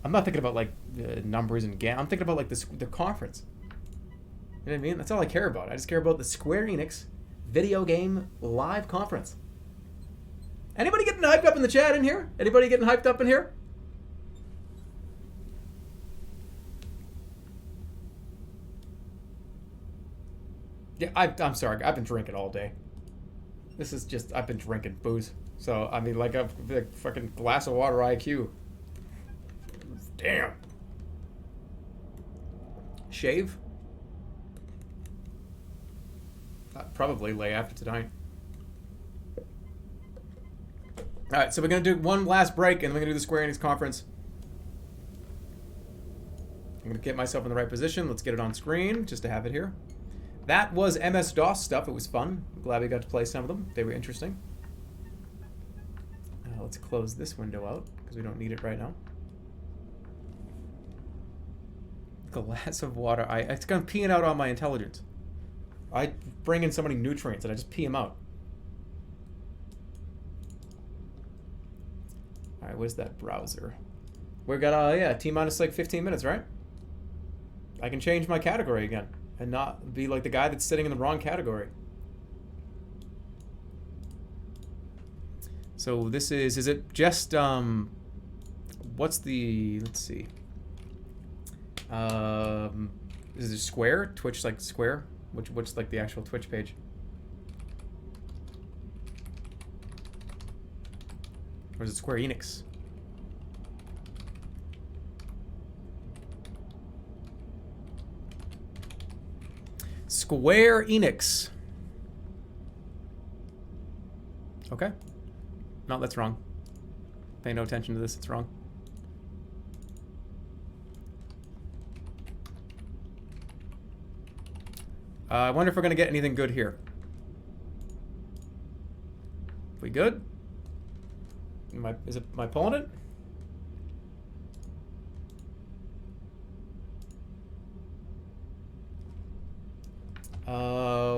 I'm not thinking about like numbers and game. I'm thinking about like the conference. You know what I mean? That's all I care about. I just care about the Square Enix video game live conference. Anybody getting hyped up in the chat in here? Anybody getting hyped up in here? Yeah, I'm sorry. I've been drinking all day. This is just, I've been drinking booze. So, I mean, like a fucking glass of water IQ. Damn. Shave? Probably lay after tonight. Alright, so we're going to do one last break, and then we're going to do the Square Enix Conference. I'm going to get myself in the right position. Let's get it on screen, just to have it here. That was MS-DOS stuff. It was fun. I'm glad we got to play some of them. They were interesting. Let's close this window out, because we don't need it right now. Glass of water. It's going to peeing out all my intelligence. I bring in so many nutrients, and I just pee them out. Alright, where's that browser? We got, yeah, T-minus like 15 minutes, right? I can change my category again. And not be like the guy that's sitting in the wrong category. So this is it just, what's the, let's see. Is it Square? Twitch like Square? What's like the actual Twitch page? Or is it Square Enix? Square Enix. Okay. No, that's wrong. Pay no attention to this, it's wrong. I wonder if we're gonna get anything good here. We good? Am I pulling it?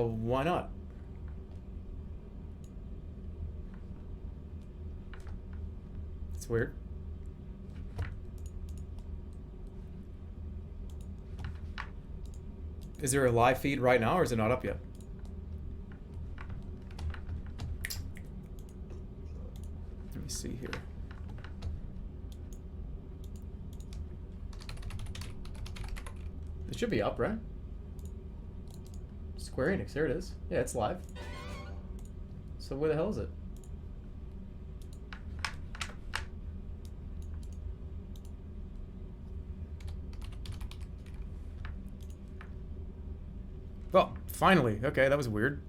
Why not? It's weird. Is there a live feed right now, or is it not up yet? Let me see here. It should be up, right? Square Enix, there it is. Yeah, it's live. So where the hell is it? Well, finally. Okay, that was weird.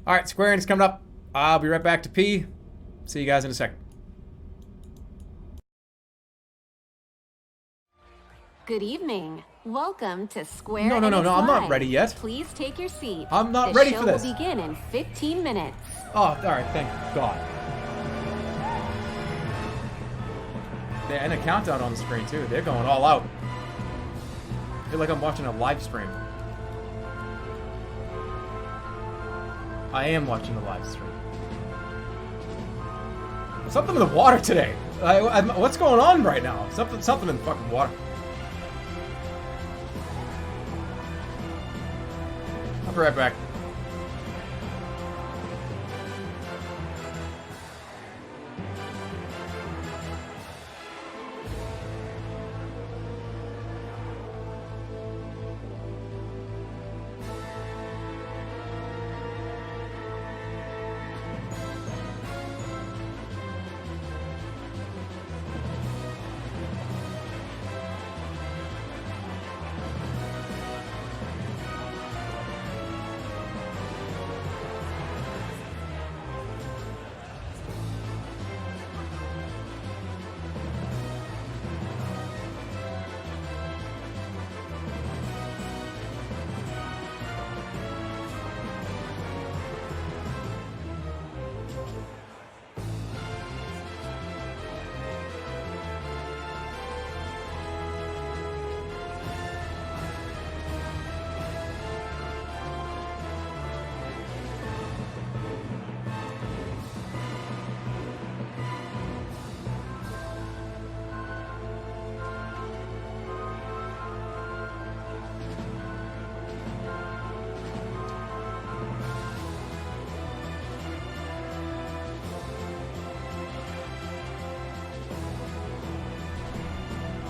Alright, Square Enix coming up. I'll be right back to pee. See you guys in a second. Good evening. Welcome to Square No, Enix I'm not Live. ready yet. Please take your seat. I'm not ready for this. The show will begin in 15 minutes. Oh, alright, thank God. And a countdown on the screen, too. They're going all out. I feel like I'm watching a live stream. I am watching a live stream. Something in the water today. What's going on right now? Something in the fucking water. I'll be right back.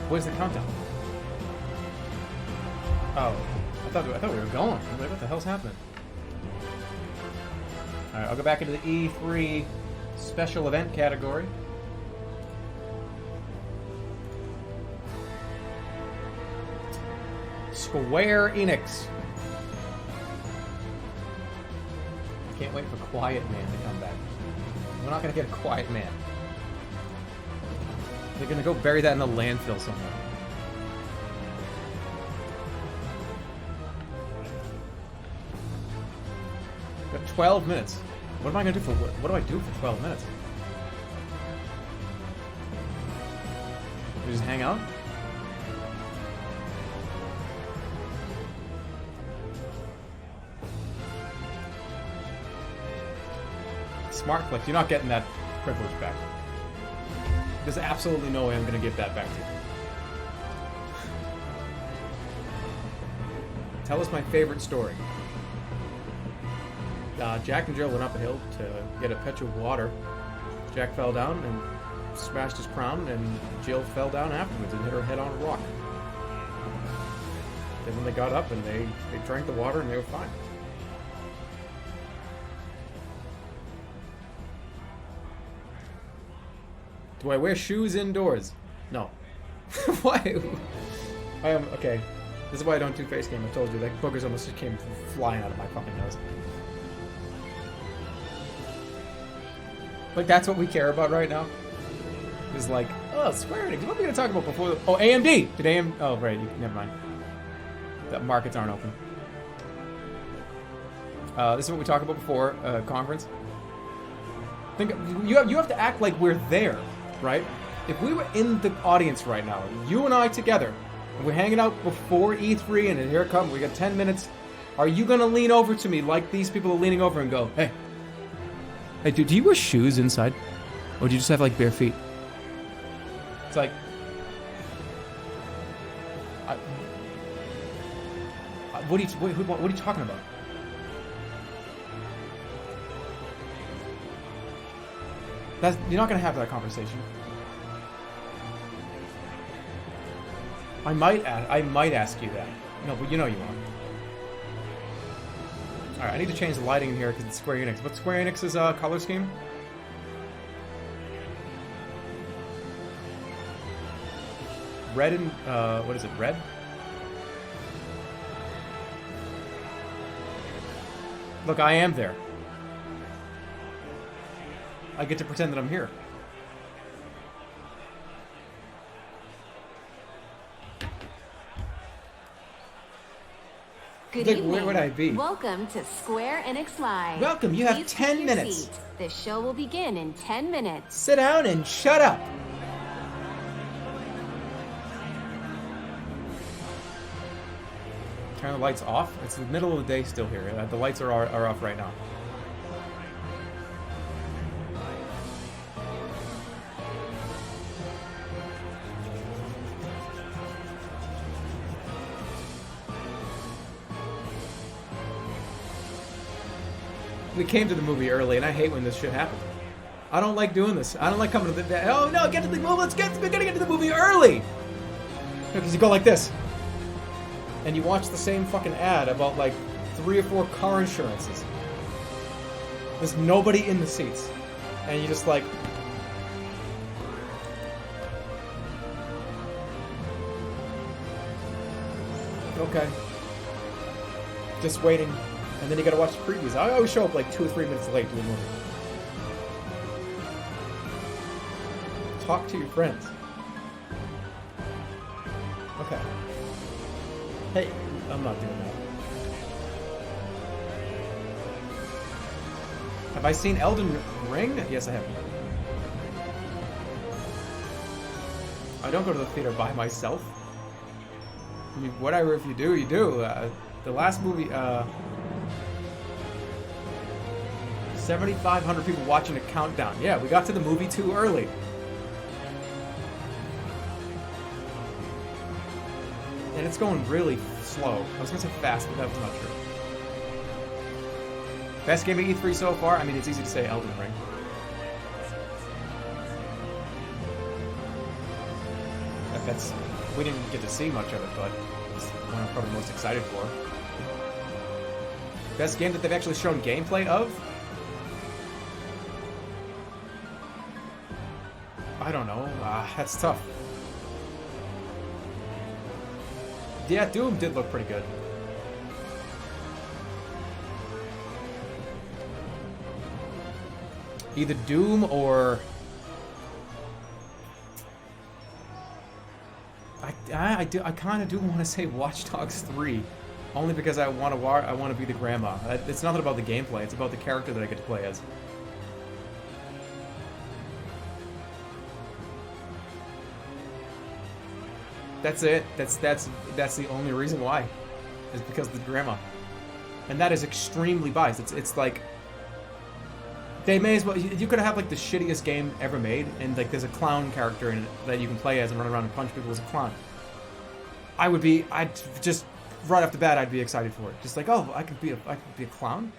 Where's the countdown? Oh, I thought we were going. I'm like, what the hell's happening? All right, I'll go back into the E3 special event category. Square Enix. I can't wait for Quiet Man to come back. We're not gonna get a Quiet Man. They're gonna go bury that in the landfill somewhere. Got 12 minutes. What am I gonna do for what do I do for 12 minutes? We just hang out? Smart click. You're not getting that privilege back. There's absolutely no way I'm gonna give that back to you. Tell us my favorite story. Jack and Jill went up a hill to get a pitcher of water. Jack fell down and smashed his crown, and Jill fell down afterwards and hit her head on a rock. Then when they got up and they drank the water and they were fine. Do I wear shoes indoors? No. Why? I am okay. This is why I don't do face cam. I told you that boogers almost just came flying out of my fucking nose. Like that's what we care about right now. Is like, oh, Square Enix. What were we gonna talk about before? Oh, AMD. Did AMD? Oh, right. Never mind. The markets aren't open. This is what we talked about before conference. Think you have to act like we're there, right? If we were in the audience right now, you and I together, and we're hanging out before E3, and here it comes, we got 10 minutes. Are you gonna lean over to me like these people are leaning over and go, hey, dude, do you wear shoes inside, or do you just have like bare feet? It's like, what are you talking about? You're not gonna have that conversation. I might ask you that. No, but you know you won't. All right, I need to change the lighting in here because it's Square Enix. What's Square Enix's color scheme? Red and what is it? Red. Look, I am there. I get to pretend that I'm here. Good like, evening. Where would I be? Welcome to Square Enix Live. Welcome. You have Please 10 take your minutes. seat. The show will begin in 10 minutes. Sit down and shut up. Turn the lights off. It's the middle of the day still here. The lights are off right now. We came to the movie early, and I hate when this shit happens. I don't like doing this. I don't like coming to the... Oh, no, get to the movie. We're gonna get to the movie early! Because you go like this. And you watch the same fucking ad about, like, 3 or 4 car insurances. There's nobody in the seats. And you just, like... Okay. Just waiting. And then you gotta watch the previews. I always show up like 2 or 3 minutes late to the movie. Talk to your friends. Okay. Hey, I'm not doing that. Have I seen Elden Ring? Yes, I have. I don't go to the theater by myself. I mean, whatever, if you do, you do. The last movie, 7,500 people watching a countdown. Yeah, we got to the movie too early. And it's going really slow. I was gonna say fast, but that was not true. Best game of E3 so far? I mean, it's easy to say Elden Ring. That's we didn't get to see much of it, but it's one I'm probably most excited for. Best game that they've actually shown gameplay of? I don't know. That's tough. Yeah, Doom did look pretty good. Either Doom or... I kind of do want to say Watch Dogs 3. Only because I want to be the grandma. It's nothing about the gameplay. It's about the character that I get to play as. That's it. That's the only reason why. Is because of the grandma. And that is extremely biased. It's like they may as well. You could have like the shittiest game ever made, and like there's a clown character in it that you can play as and run around and punch people as a clown. I'd just right off the bat, I'd be excited for it. Just like, oh, I could be a clown.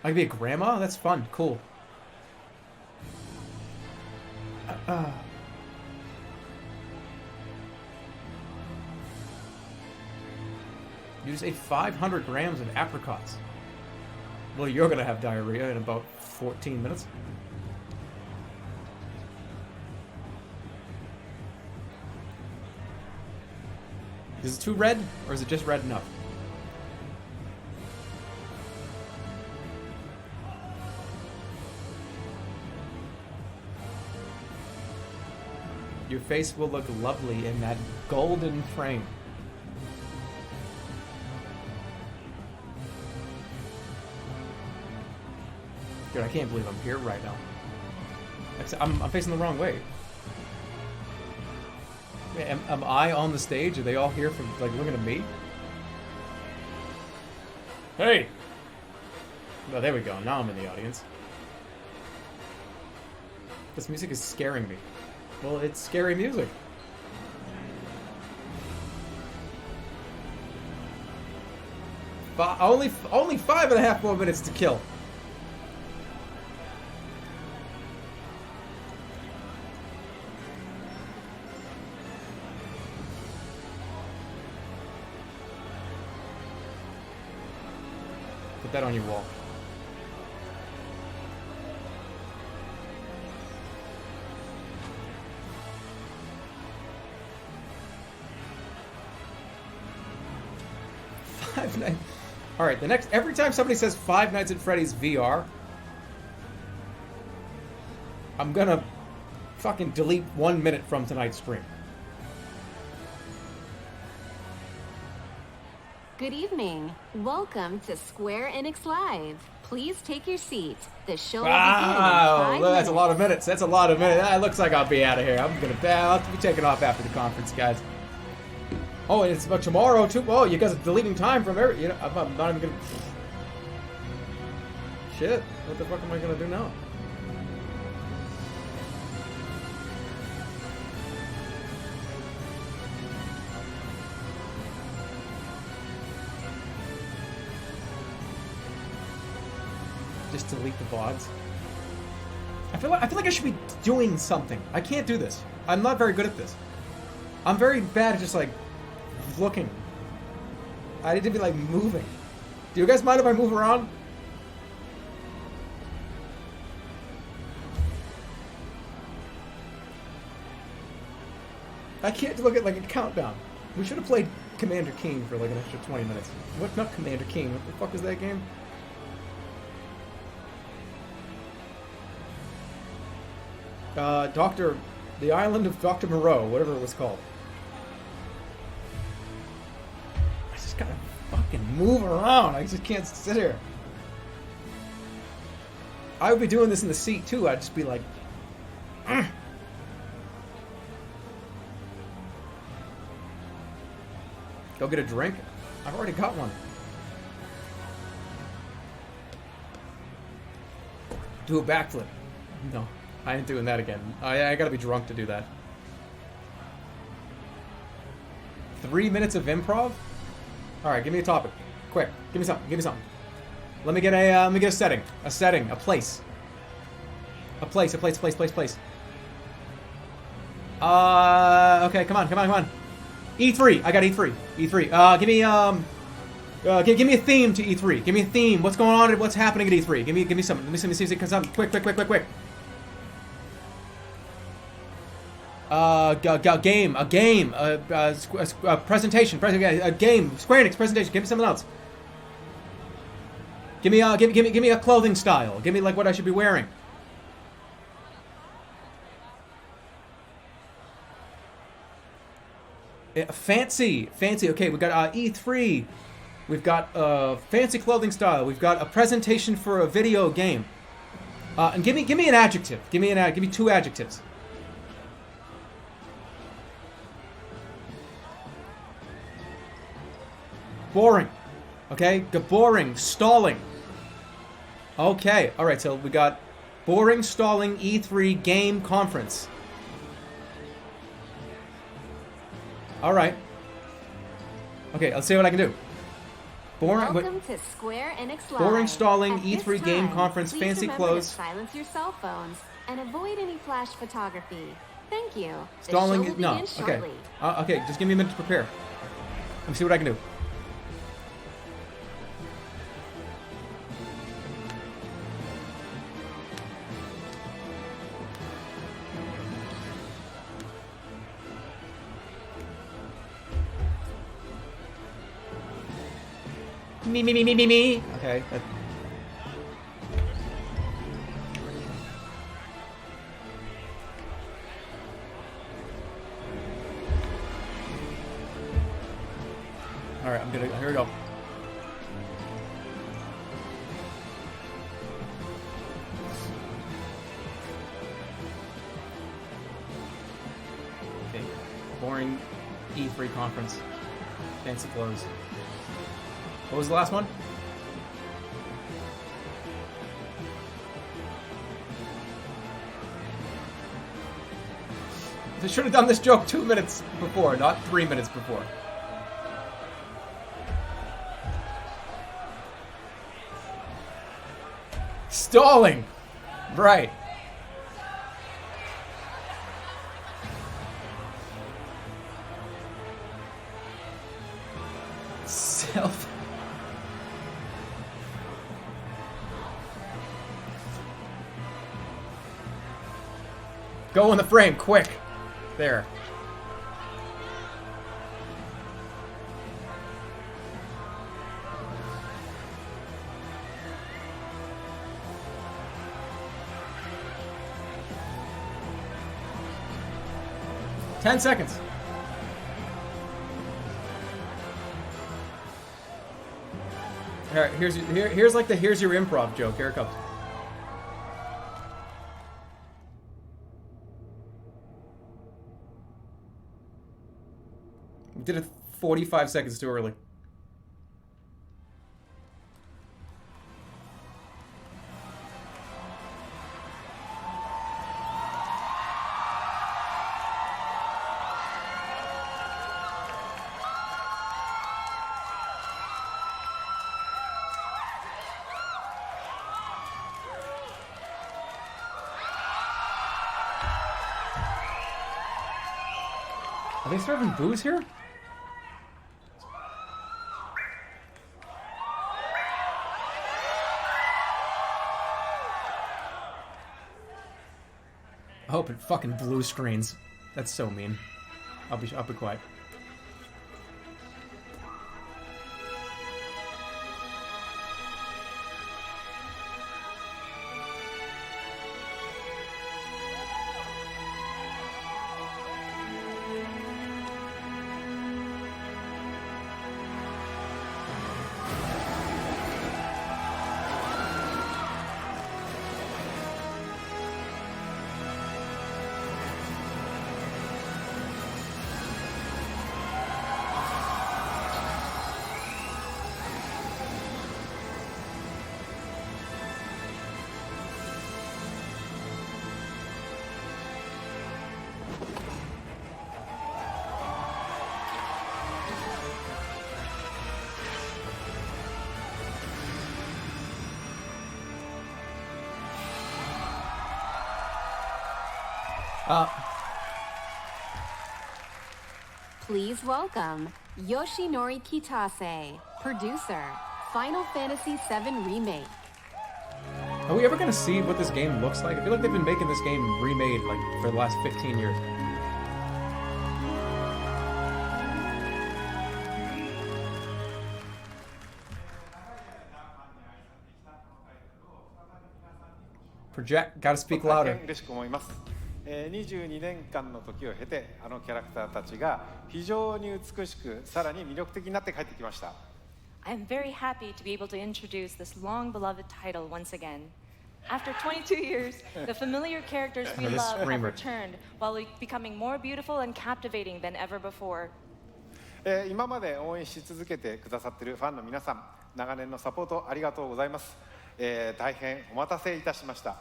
I could be a grandma. That's fun. Cool. Use 500 grams of apricots. Well, you're gonna have diarrhea in about 14 minutes. Is it too red, or is it just red enough? Your face will look lovely in that golden frame. Dude, I can't believe I'm here right now. I'm facing the wrong way. Am I on the stage? Are they all here from like looking at me? Hey! Oh, there we go. Now I'm in the audience. This music is scaring me. Well, it's scary music. Only 5.5 more minutes to kill. Put that on your wall. Five Nights. All right, every time somebody says Five Nights at Freddy's VR, I'm gonna fucking delete 1 minute from tonight's stream. Good evening. Welcome to Square Enix Live. Please take your seat. The show will begin in 5 minutes. That's a lot of minutes. That's a lot of minutes. It looks like I'll be out of here. I'll have to be taking off after the conference, guys. Oh, and it's about tomorrow too. Oh, you guys are deleting time from every. You know, I'm not even gonna. Shit. What the fuck am I gonna do now? Just delete the VODs. I feel like I should be doing something. I can't do this. I'm not very good at this. I'm very bad at just like looking. I need to be like moving. Do you guys mind if I move around? I can't look at like a countdown. We should have played Commander Keen for like an extra 20 minutes. What? Not Commander Keen. What the fuck is that game? The Island of Dr. Moreau, whatever it was called. I just gotta fucking move around. I just can't sit here. I would be doing this in the seat too. I'd just be like, "Ugh." Go get a drink? I've already got one. Do a backflip. No. I ain't doing that again. I gotta be drunk to do that. 3 minutes of improv? Alright, give me a topic. Quick. Give me something. Give me something. Let me get a setting. A setting. A place. A place. Okay, come on. E3. I got E3. E3. Give me a theme to E3. Give me a theme. What's going on? What's happening at E3? Give me something. Let me see. Quick. A game. A presentation. A game. Square Enix presentation. Give me something else. Give me a clothing style. Give me like what I should be wearing. Fancy. Okay, we got E3. We've got fancy clothing style. We've got a presentation for a video game. And give me an adjective. Give me 2 adjectives. Boring. Okay, boring, stalling. Okay, all right. So we got boring, stalling, E3 game conference. All right. Okay, let's see what I can do. Welcome to Square Enix Live. Boring, stalling, At E3 this game time, conference, please fancy remember clothes. to silence your cell phones and avoid any flash photography. Thank you. Stalling, the show will no. begin shortly. Okay, just give me a minute to prepare. Let me see what I can do. Me. Okay. All right, here we go. Okay. Boring E3 conference. Fancy clothes. What was the last one? They should have done this joke 2 minutes before, not 3 minutes before. Stalling! Right. Self. Go in the frame, quick. There. Ten seconds. All right, here's your improv joke. Here it comes. Did it 45 seconds too early. Are they serving booze here? I hope it fucking blue screens. That's so mean. I'll be quiet. Please welcome Yoshinori Kitase, producer, Final Fantasy VII Remake. Are we ever going to see what this game looks like? I feel like they've been making this game remade like for the last 15 years. Project, gotta speak louder. 22年間の時を経て、あのキャラクターたちが非常に美しく、さらに魅力的になって帰ってきました。I'm very happy to be able to introduce this long-beloved title once again. After 22 years, the familiar characters we love have returned, while becoming more beautiful and captivating than ever before. 今まで応援し続けてくださっているファンの皆さん、長年のサポートありがとうございます。大変お待たせいたしました。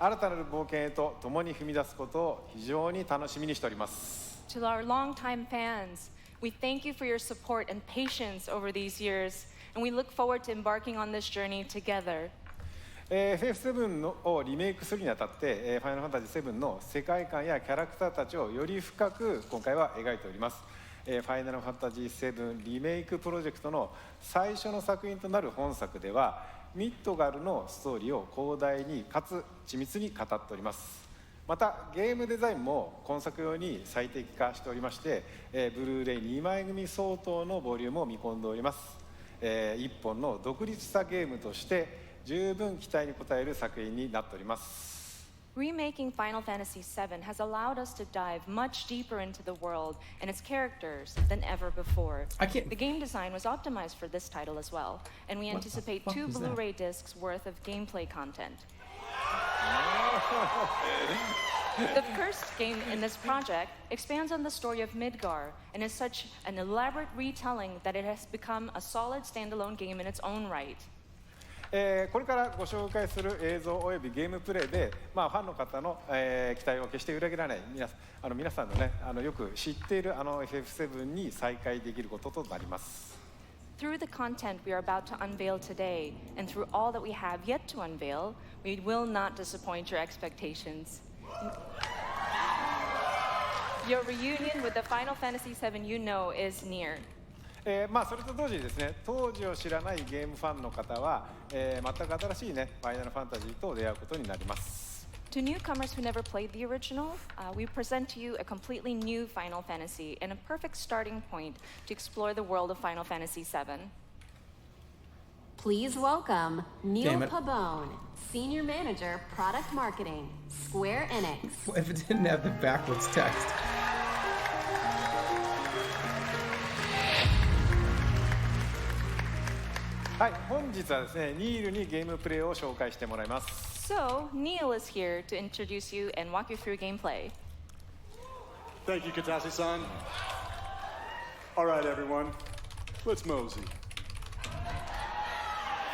新たなる冒険へと共に踏み出すことを非常に楽しみにしております。To our longtime fans, we thank you for your support and patience over these years, and we look forward to embarking on this journey together. FF7 をリメイクするにあたって、ファイナルファンタジー7の世界観やキャラクターたちをより深く今回は描いております。ファイナルファンタジー7リメイクプロジェクトの最初の作品となる本作では、ミッドガルのストーリーを広大にかつ緻密に語っております。またゲームデザインも今作用に最適化しておりまして、ブルーレイ2枚組相当のボリュームを見込んでおります。一本の独立したゲームとして十分期待に応える作品になっております。Remaking Final Fantasy VII has allowed us to dive much deeper into the world and its characters than ever before. The game design was optimized for this title as well, and we anticipate 2 Blu-ray discs worth of gameplay content. The first game in this project expands on the story of Midgar and is such an elaborate retelling that it has become a solid standalone game in its own right. これからご紹介する映像およびゲームプレイで、ファンの方の、期待を決して裏切らない皆さんのね、よく知っているFF7 に再会できることとなります。Through the content we are about to unveil today, and through all that we have yet to unveil, we will not disappoint your expectations. Your reunion with the Final Fantasy VII you know is near. それと同時にですね、当時を知らないゲームファンの方は、全く新しいね、ファイナルファンタジーと出会うことになります。To newcomers who never played the original, we present to you a completely new Final Fantasy and a perfect starting point to explore the world of Final Fantasy VII. Please welcome Neil Pabone, Senior Manager, Product Marketing, Square Enix. If it didn't have the backwards text. はい、本日はですね、ニールにゲームプレイを紹介してもらいます。So, Neil is here to introduce you and walk you through gameplay. Thank you, Kitase-san. All right, everyone, let's mosey.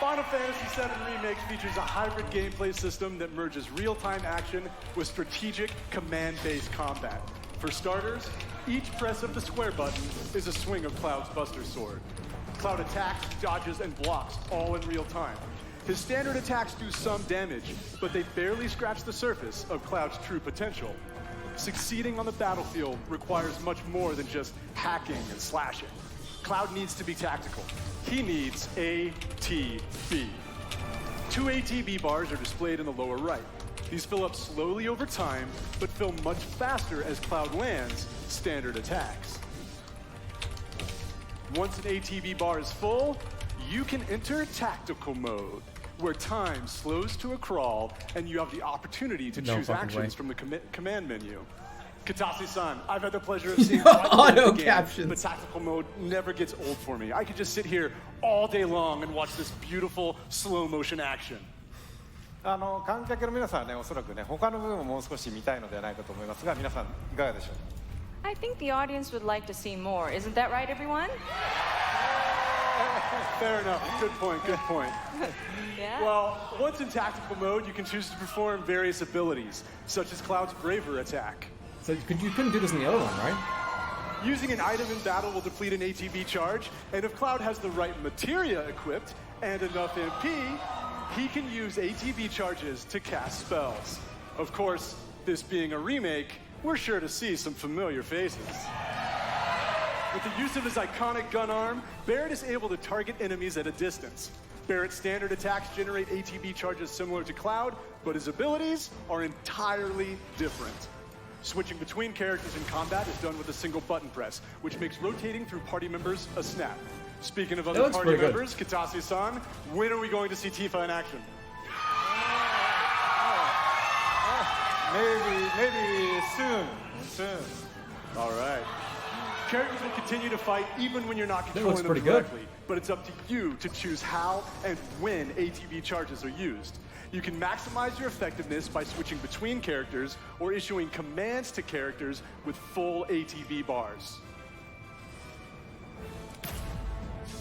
Final Fantasy VII Remake features a hybrid gameplay system that merges real-time action with strategic, command-based combat. For starters, each press of the square button is a swing of Cloud's Buster Sword. Cloud attacks, dodges, and blocks all in real time. His standard attacks do some damage, but they barely scratch the surface of Cloud's true potential. Succeeding on the battlefield requires much more than just hacking and slashing. Cloud needs to be tactical. He needs ATB. 2 ATB bars are displayed in the lower right. These fill up slowly over time, but fill much faster as Cloud lands standard attacks. Once an ATB bar is full, you can enter tactical mode, where time slows to a crawl and you have the opportunity to choose actions from the command menu. Kitase-san, I've had the pleasure of seeing auto captions, but tactical mode never gets old for me. I could just sit here all day long and watch this beautiful slow motion action. 観客の皆さんはね、おそらくね、他の部分ももう少し見たいのではないかと思いますが、皆さんいかがでしょう。I think the audience would like to see more. Isn't that right, everyone? Fair enough. Good point. Good point. Yeah. Well, once in tactical mode, you can choose to perform various abilities, such as Cloud's Braver attack. So you couldn't do this in the other one, right? Using an item in battle will deplete an ATB charge, and if Cloud has the right materia equipped and enough MP, he can use ATB charges to cast spells. Of course, this being a remake, we're sure to see some familiar faces. With the use of his iconic gun arm, Barrett is able to target enemies at a distance. Barrett's standard attacks generate ATB charges similar to Cloud, but his abilities are entirely different. Switching between characters in combat is done with a single button press, which makes rotating through party members a snap. Speaking of other party members, Kitase-san, when are we going to see Tifa in action? Maybe soon. All right. Characters will continue to fight even when you're not controlling them directly, but it's up to you to choose how and when ATB charges are used. You can maximize your effectiveness by switching between characters or issuing commands to characters with full ATB bars.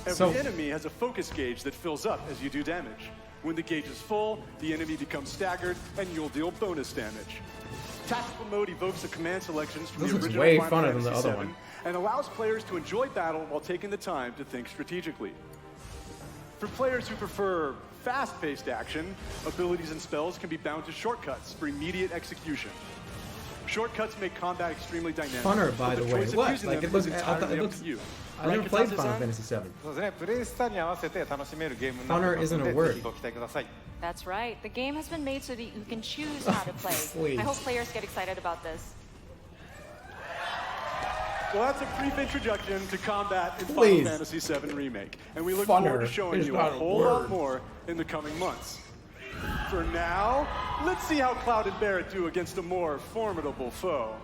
Every enemy has a focus gauge that fills up as you do damage. When the gauge is full, the enemy becomes staggered and you'll deal bonus damage. Tactical mode evokes the command selections from the original way Final funner than the Fantasy other VII one. and allows players to enjoy battle while taking the time to think strategically. For players who prefer fast-paced action, abilities and spells can be bound to shortcuts for immediate execution. Shortcuts make combat extremely dynamic. Funner, by the way. What? Like, it looks entirely up to you. I never played Final Fantasy VII. そうですね。プレイスタイルに合わせて楽しめるゲームになって Funner ます isn't の a で、 word. ぜひご期待ください。 That's right. The game has been made so that you can choose how to play. Please. I hope players get excited about this. Well, that's a brief introduction to combat in Please. Final Fantasy VII Remake, and we look Funner forward to showing is you a not a whole word. lot more in the coming months. For now, let's see how Cloud and Barrett do against a more formidable foe.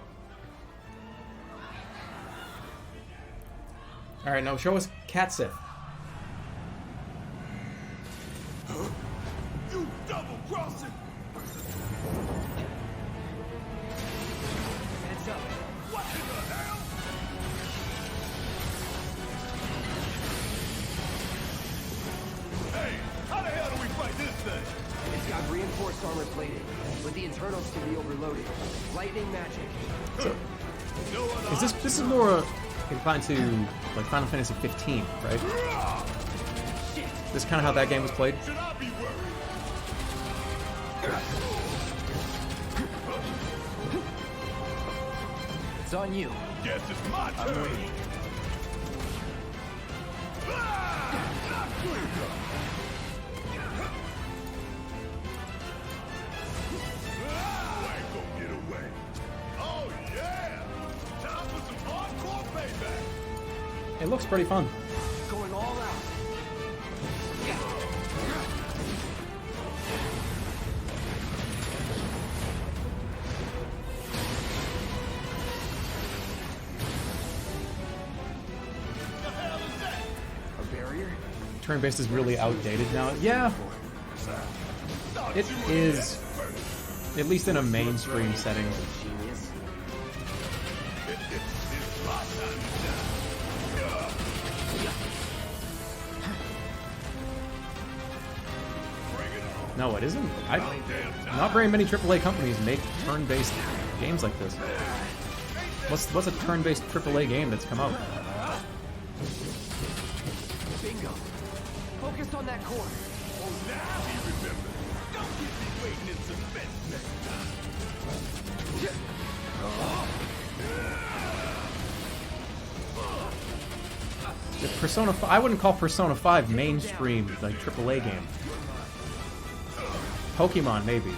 All right, now show us Katsif. You double-crossing! Heads up. What in the hell? Hey, how the hell do we fight this thing? It's got reinforced armor plating, but the internals can be overloaded. Lightning magic. No other Is this is more confined to like Final Fantasy 15, right? This is kind of how that game was played. should I be worried? It's on you. Guess it's my turn. Not clear enough. Ain't gonna get away. Oh yeah! Time for some hardcore payback. It looks pretty fun. Going all out. The hell is that? A barrier? Turn-based is really outdated now. Yeah, it is, at least in a mainstream setting. Genius. It's my time to shine. Bring it on. No, it isn't. Not very many AAA companies make turn-based games like this. What's a turn-based AAA game that's come out? Bingo. Focused on that core. Oh, now he remembers. Don't keep me waiting in suspense next time. The Persona 5, I wouldn't call Persona 5 mainstream, like AAA game. Pokemon, maybe.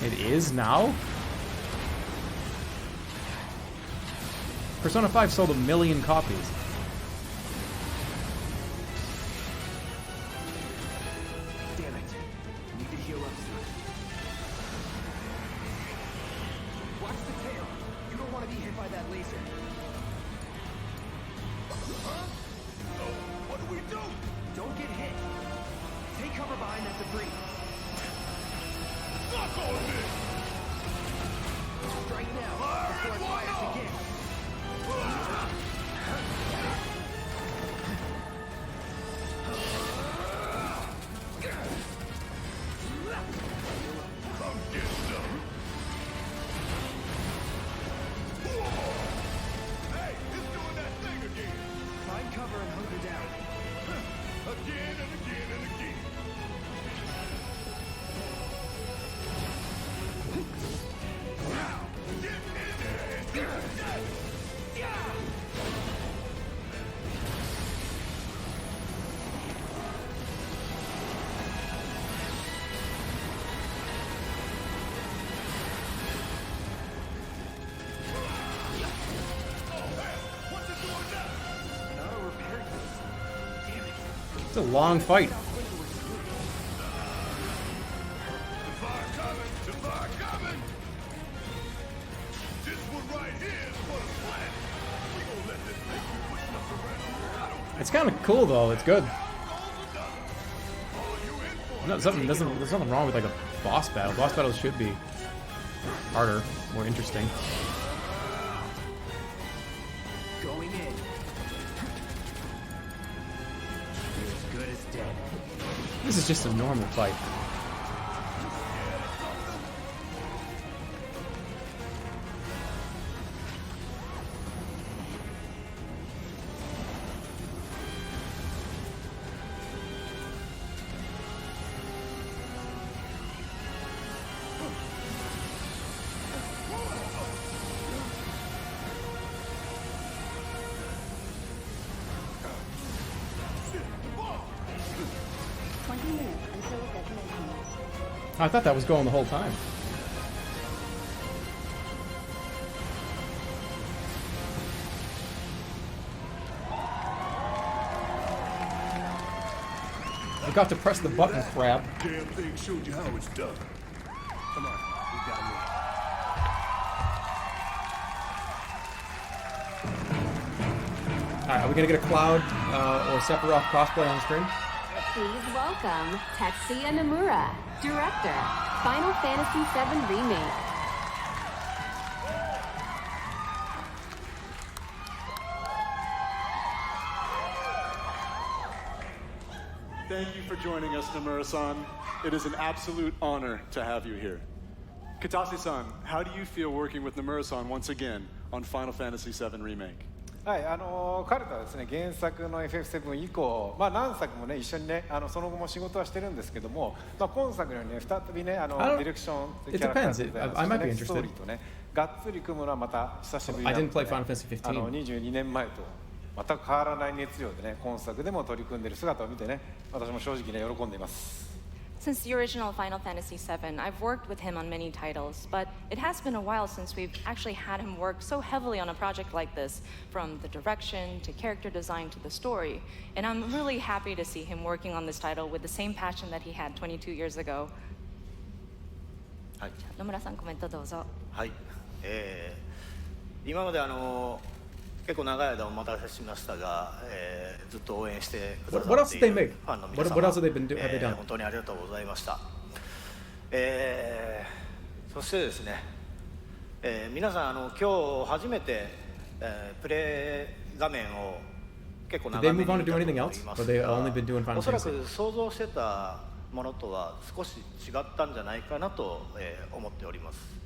It is now? Persona 5 sold 1 million copies. Damn it. Need to heal up soon. Watch the tail. You don't want to be hit by that laser. So, what do we do? Don't get hit. Take cover behind that debris. Suck on this! Strike now before it fires again. Come get some. Hey, it's doing that thing again. Find cover and hunker down. Again and again and again. It's a long fight. It's kind of cool though. It's good. No, there's nothing wrong with like a boss battle. Boss battles should be harder, more interesting. Going in. You're as good as dead. This is just a normal fight. I thought that was going the whole time. I got to press the button, crap. Damn thing showed you how it's done. Come on, we got more. Alright, are we gonna get a Cloud or Sephiroth crossplay on the screen? Please welcome Tetsuya Nomura, Director, Final Fantasy VII Remake. Thank you for joining us, Nomura-san. It is an absolute honor to have you here. Katase-san, how do you feel working with Nomura-san once again on Final Fantasy VII Remake? はい、彼とはですね、原作の FF7 以降、何作もね、一緒にね、その後も仕事はしてるんですけども、今作のようにね、再びね、ディレクション、キャラクターデザイン、ストーリーとね、がっつり組むのはまた久しぶりなので、22年前と全く変わらない熱量でね、今作でも取り組んでいる姿を見てね、私も正直ね、喜んでいます。Since the original Final Fantasy VII, I've worked with him on many titles, but it has been a while since we've actually had him work so heavily on a project like this, from the direction to character design to the story. And I'm really happy to see him working on this title with the same passion that he had 22 years ago. はい。野村さん、コメントどうぞ。はい。今まで結構長い間お待たせしましたが、ずっと応援してくださっているファンの皆様、本当にありがとうございました。そしてですね、皆さん今日初めて、プレイ画面を結構長めに見たと思いますが、おそらく想像してたものとは少し違ったんじゃないかなと、思っております。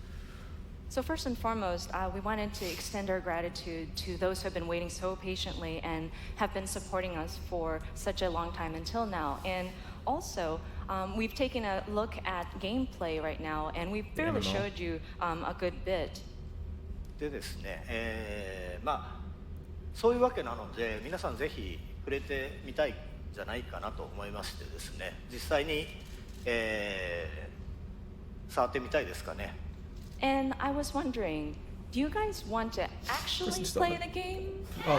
So first and foremost, we wanted to extend our gratitude to those who have been waiting so patiently and have been supporting us for such a long time until now. And also, we've taken a look at gameplay right now, and we've barely showed you a good bit. でですね、そういうわけなので、皆さんぜひ触れてみたいんじゃないかなと思いましてですね、実際に、触ってみたいですかね。And I was wondering, do you guys want to actually play the game? Oh,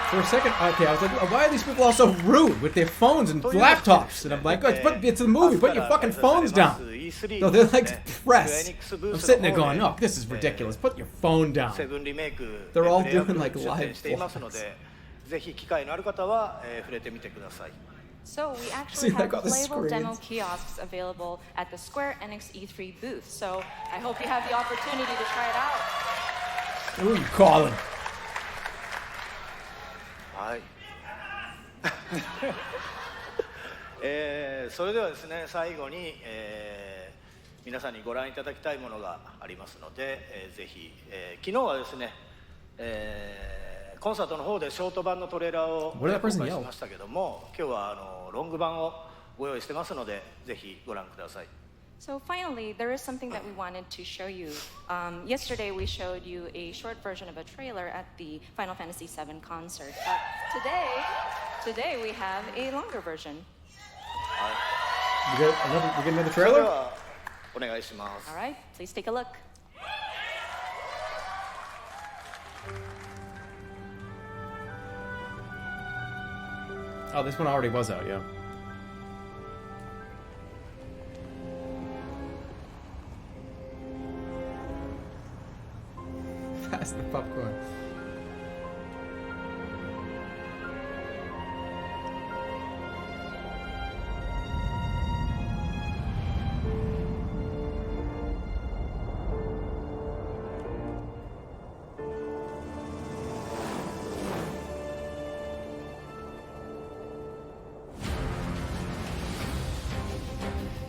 for a second, okay, I was like, why are these people all so rude with their phones and laptops? And I'm like, it's a movie, put your fucking phones down. So they're like press. I'm sitting there going, oh, this is ridiculous. Put your phone down. They're all doing like live vlogs. ぜひ機会のある方は触れてみてください。So we actually have playable demo kiosks available at the Square Enix E3 booth. So I hope you have the opportunity to try it out. Who are you calling? はい。それではですね、最後に、皆さんにご覧いただきたいものがありますので、ぜひ、昨日はですね、コンサートの方でショート版のトレーラーを公開しましたけども、今日はロング版をご用意してますので、ぜひご覧ください。So finally, there is something that we wanted to show you. Yesterday, we showed you a short version of a trailer at the Final Fantasy VII concert. But today we have a longer version. We get another trailer? お願いします。All right, please take a look. Oh, this one already was out, yeah. Pass the popcorn.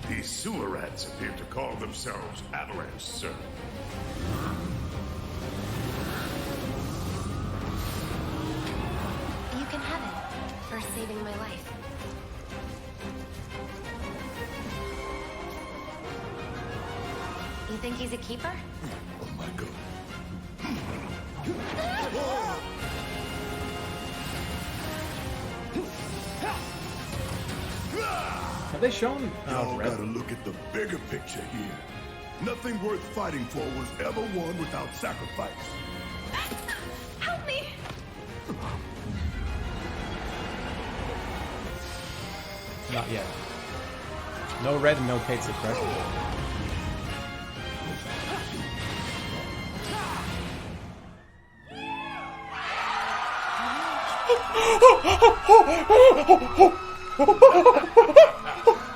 These sewer rats appear to call themselves Avalanche, sir. You can have it for saving my life. You think he's a keeper? Oh my god. Have they shown Y'all Red? gotta look at the bigger picture here. Nothing worth fighting for was ever won without sacrifice. Help me! Not yet. No Red and no Kate suppression.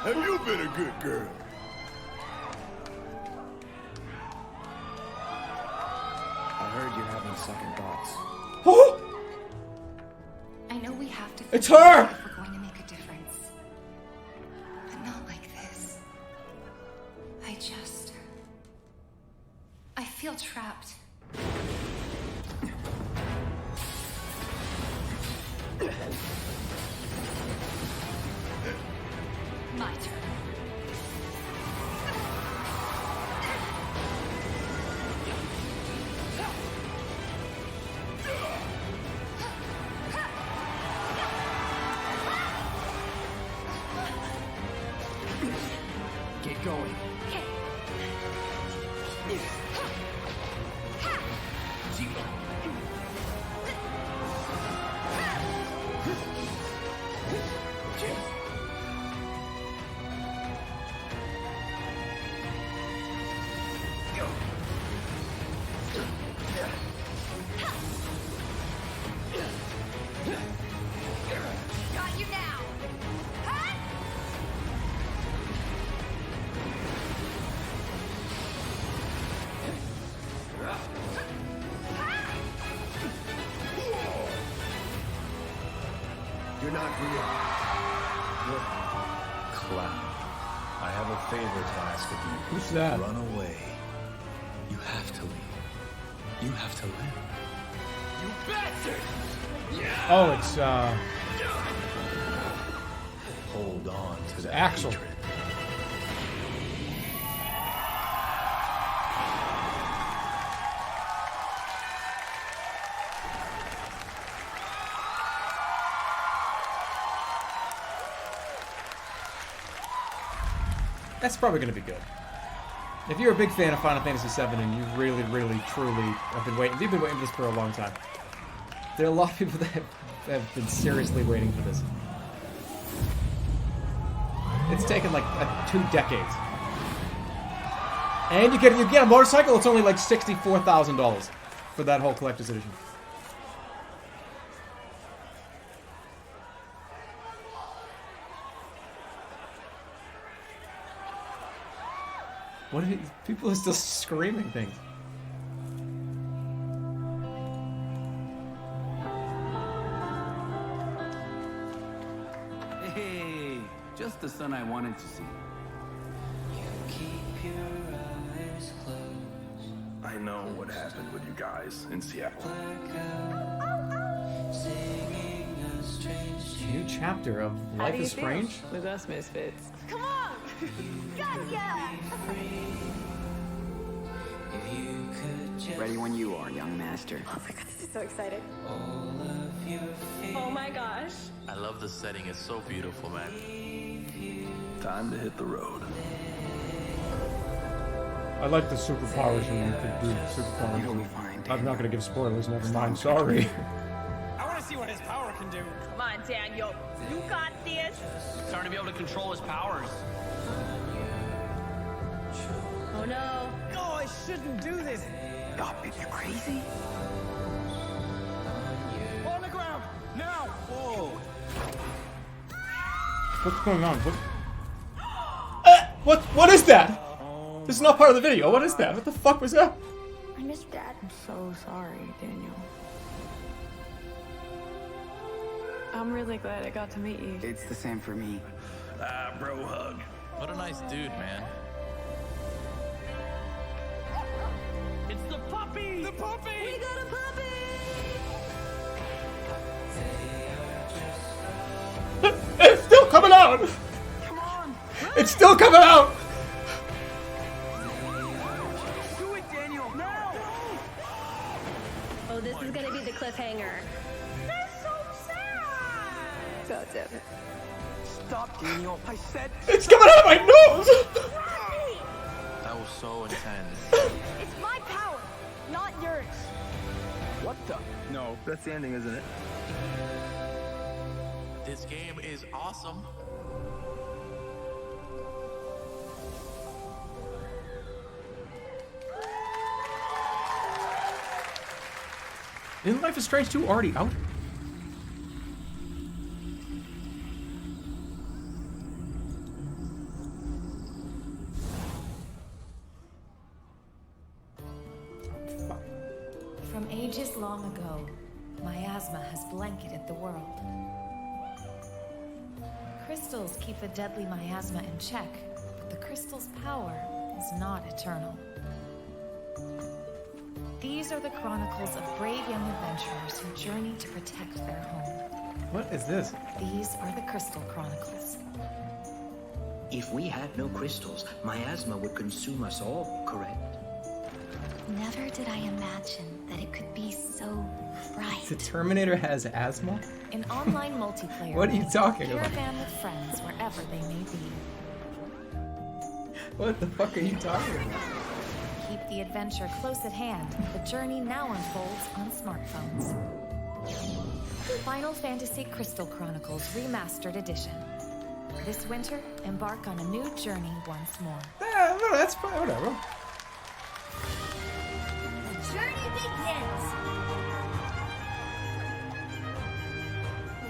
Have you been a good girl? I heard you're having second thoughts. I know we have to. It's her! If we're going to make a difference, but not like this. I feel trapped. My turn. Get going. Got you now. You're not real. You're Cloud, I have a favor to ask of you. Who's that? Run away. You have to leave. You have to live. You bastard! Oh, it's Hold on to that Axel. hatred. that's probably going to be good. If you're a big fan of Final Fantasy VII and you really, really, truly have been waiting, you've been waiting for this for a long time. There are a lot of people that have been seriously waiting for this. It's taken like 2 decades. And you get a motorcycle, it's only like $64,000 for that whole collector's edition. What are these? People are still screaming things. Hey, just the son I wanted to see. I know what happened with you guys in Seattle. New chapter of Life is Strange? With us misfits. Come on! Gotcha! ready when you are, young master. Oh my god, this is so exciting. Oh my gosh. I love the setting. It's so beautiful, man. Time to hit the road. I like the superpowers when you could do superpowers. You'll be fine, I'm not going to give spoilers, never mind, sorry. I want to see what his power can do. Come on, Daniel. You control his powers. Oh no. Oh, I shouldn't do this. God, babe, you crazy? On the ground, now. Whoa. What's going on? What is that? This is not part of the video. What is that? What the fuck was that? I miss Dad. I'm so sorry, Daniel. I'm really glad I got to meet you. It's the same for me. Bro hug. What a nice dude, man. It's the puppy! The puppy! We got a puppy! It's still coming out! Come on! It's still coming out! Do it, Daniel! Now! Oh, this is gonna be the cliffhanger. That's so sad! God damn it. Stop, Daniel. I said... It's coming out of my nose! That was so intense. It's my power, not yours. What the? No, that's the ending, isn't it? This game is awesome. Isn't Life is Strange 2 already out? From ages long ago, miasma has blanketed the world. Crystals keep the deadly miasma in check, but the crystal's power is not eternal. These are the chronicles of brave young adventurers who journey to protect their home. What is this? These are the Crystal Chronicles. If we had no crystals, miasma would consume us all, correct? Never did I imagine that it could be so bright. The Terminator has asthma? In online multiplayer, What are you talking about? caravan with friends wherever they may be. What the fuck are you talking about? Keep the adventure close at hand. The journey now unfolds on smartphones. Final Fantasy Crystal Chronicles Remastered Edition. This winter, embark on a new journey once more. No, that's fine. Whatever. The journey begins.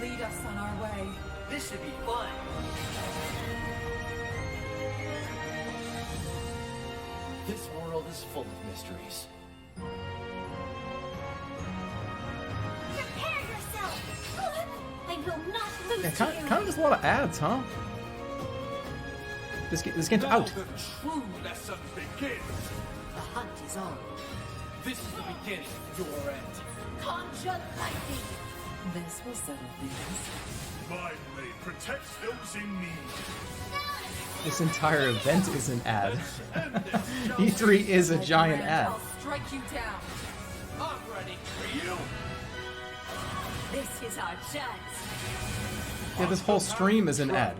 Lead us on our way. This should be fun. This world is full of mysteries. Prepare yourself. I will not lose Yeah, to you. kind of just a lot of ads, huh? This game's out. The true lesson begins. The hunt is on. This is the beginning of your end. Conjure lightning. This will settle things. My blade protects those in need. This entire event is an ad. E3 is a giant ad. I'll strike you down. I'm ready for you. This is our chance. Yeah, this whole stream is an ad.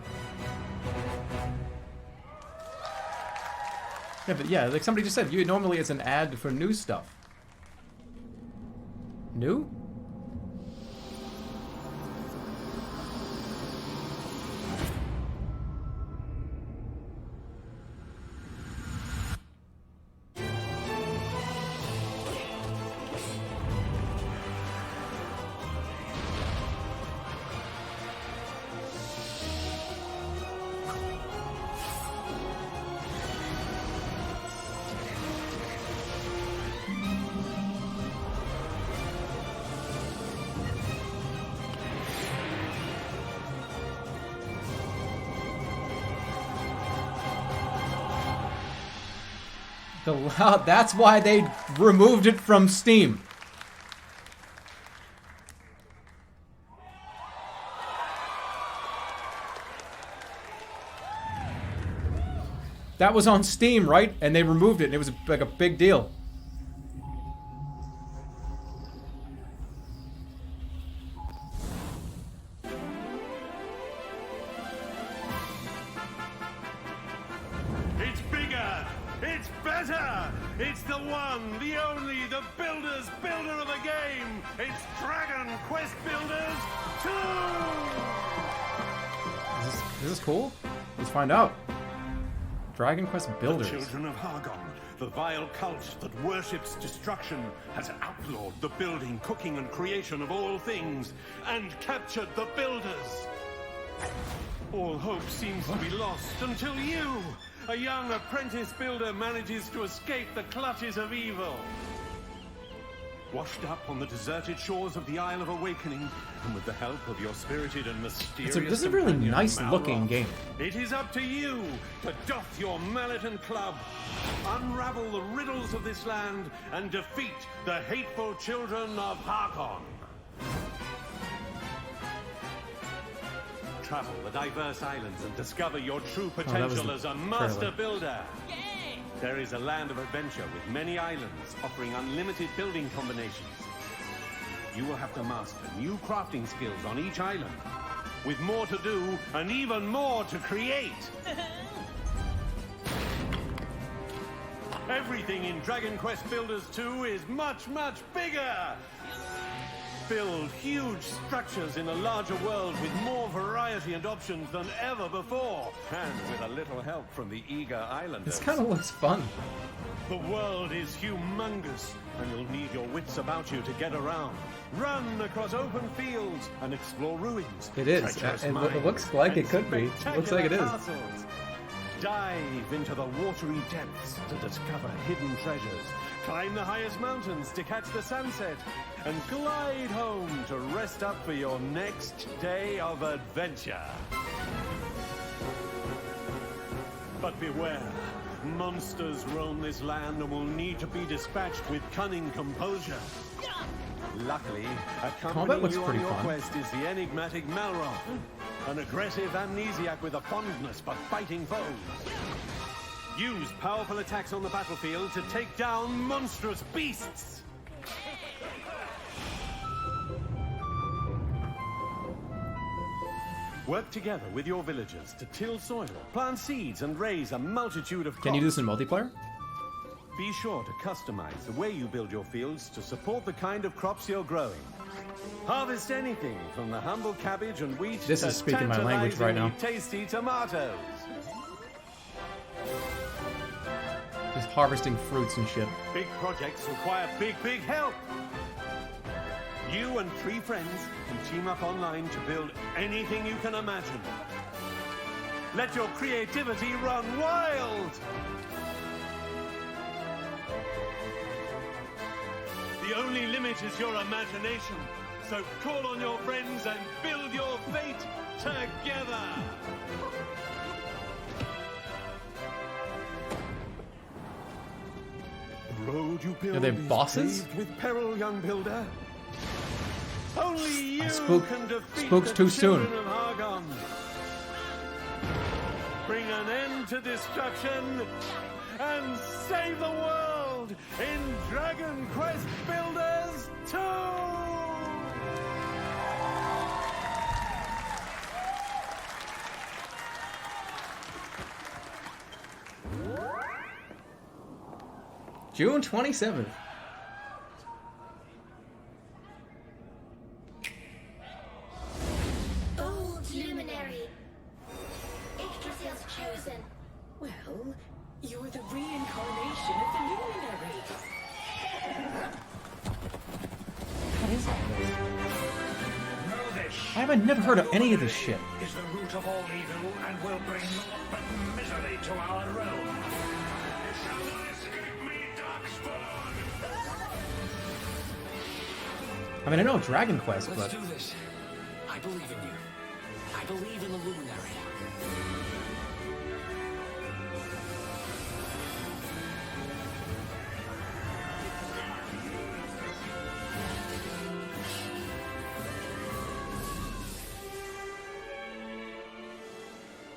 Yeah, but yeah, like somebody just said, normally it's an ad for new stuff. New? That's why they removed it from Steam. That was on Steam, right? And they removed it, and it was like a big deal. It's bigger. It's better. It's the one, the only, the builder's builder of the game. It's Dragon Quest Builders 2. Is Is this cool? Let's find out. Dragon Quest Builders. The children of Hargon, the vile cult that worships destruction, has outlawed the building, cooking, and creation of all things, and captured the builders. All hope seems to be lost until you, a young apprentice builder, manages to escape the clutches of evil. Washed up on the deserted shores of the Isle of Awakening, and with the help of your spirited and mysterious This is a really companion, nice Malroth, looking game. It is up to you to doff your mallet and club, unravel the riddles of this land, and defeat the hateful children of Harkon. Travel the diverse islands and discover your true potential as a master builder. There is a land of adventure with many islands offering unlimited building combinations. You will have to master new crafting skills on each island, with more to do and even more to create. Everything in Dragon Quest Builders 2 is much, much bigger! Build huge structures in a larger world with more variety and options than ever before, and with a little help from the eager islanders. This kind of looks fun. The world is humongous, and you'll need your wits about you to get around. Run across open fields and explore ruins. It is. It looks like it could be. It looks like it is. Castles. Dive into the watery depths to discover hidden treasures. Climb the highest mountains to catch the sunset. And glide home to rest up for your next day of adventure. But beware. Monsters roam this land and will need to be dispatched with cunning composure. Luckily, accompanying you on your quest is the enigmatic Malroth, an aggressive amnesiac with a fondness for fighting foes. Use powerful attacks on the battlefield to take down monstrous beasts. Work together with your villagers to till soil, plant seeds, and raise a multitude of crops. Can you do this in multiplayer? Be sure to customize the way you build your fields to support the kind of crops you're growing. Harvest anything from the humble cabbage and wheat This to is speaking my language right now. tasty tomatoes. Just harvesting fruits and shit. Big projects require big help. You and 3 friends can team up online to build anything you can imagine. Let your creativity run wild! The only limit is your imagination. So call on your friends and build your fate together! The road you build Are they is bosses? paved with peril, young builder. Only you can defeat Spooked the too soon. children of Hargon. Bring an end to destruction and save the world in Dragon Quest Builders 2! June 27th. Old luminary. Yggdrasil's chosen. Well, you're the reincarnation of the luminary. What is all this? I haven't never heard of any of this shit. Is the root of all evil and will bring naught but misery to our realm. You shall not escape me, Darkspawn! I mean, I know Dragon Quest, Let's but do this. I believe in you. I believe in the luminary.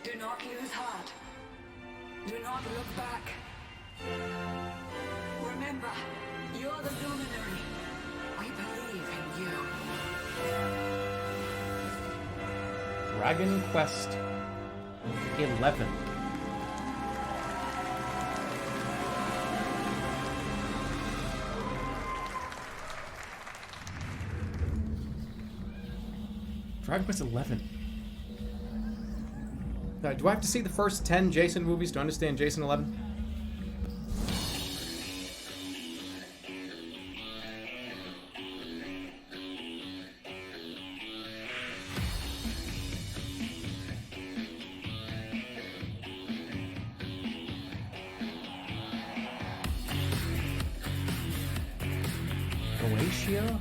Do not lose heart. Do not look back. Remember, you're the luminary. We believe in you. Dragon Quest 11. Dragon Quest 11. Do I have to see the first 10 Jason movies to understand Jason 11? Croatia?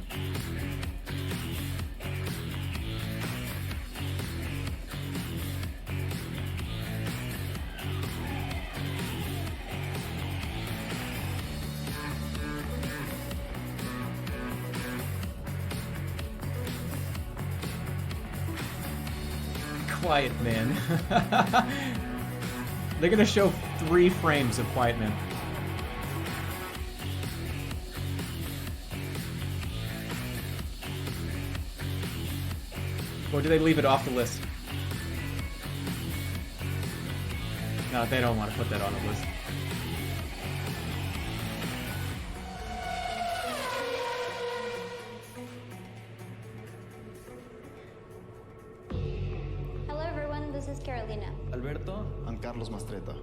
Quiet Man. They're gonna show 3 frames of Quiet Man. Or do they leave it off the list? No, they don't want to put that on the list. Hello everyone, this is Carolina. Alberto and Carlos Mastreta.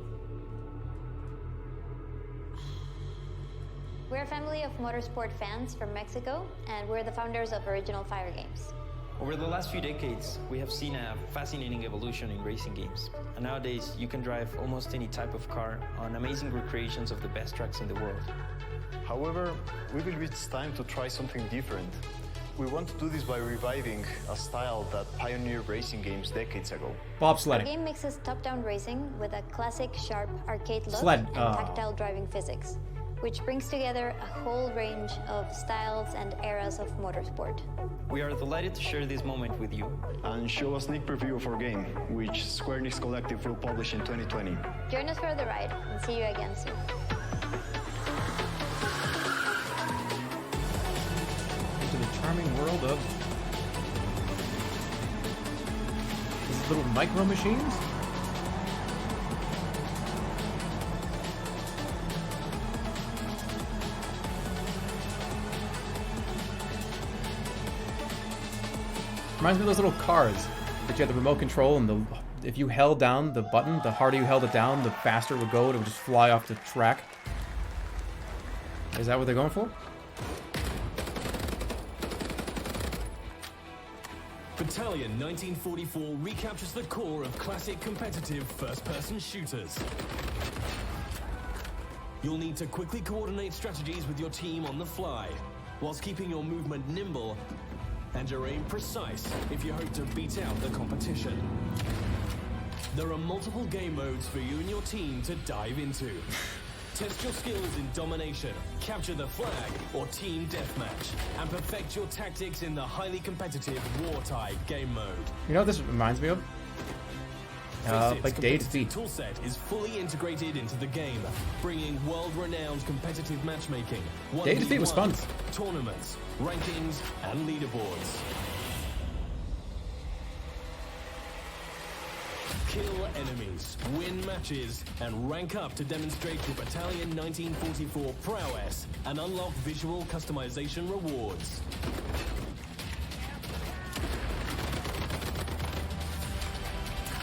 We're a family of motorsport fans from Mexico, and we're the founders of Original Fire Games. Over the last few decades, we have seen a fascinating evolution in racing games. And nowadays, you can drive almost any type of car on amazing recreations of the best tracks in the world. However, we believe it's time to try something different. We want to do this by reviving a style that pioneered racing games decades ago. Bobsledding. The game mixes top-down racing with a classic, sharp arcade look Sled. and tactile driving physics, which brings together a whole range of styles and eras of motorsport. We are delighted to share this moment with you. And show a sneak preview of our game, which Square Enix Collective will publish in 2020. Join us for the ride, and see you again soon. Into the charming world of these little micro machines. Reminds me of those little cars that you had the remote control, and if you held down the button, the harder you held it down, the faster it would go, and it would just fly off the track. Is that what they're going for? Battalion 1944 recaptures the core of classic competitive first-person shooters. You'll need to quickly coordinate strategies with your team on the fly, whilst keeping your movement nimble and your aim precise if you hope to beat out the competition. There are multiple game modes for you and your team to dive into. Test your skills in domination, capture the flag, or team deathmatch, and perfect your tactics in the highly competitive Wartide game mode. You know what this reminds me of? Like Day Defeat. Toolset is fully integrated into the game, bringing world-renowned competitive matchmaking. Day Defeat was fun. Tournaments, rankings, and leaderboards. Kill enemies, win matches, and rank up to demonstrate your Battalion 1944 prowess and unlock visual customization rewards.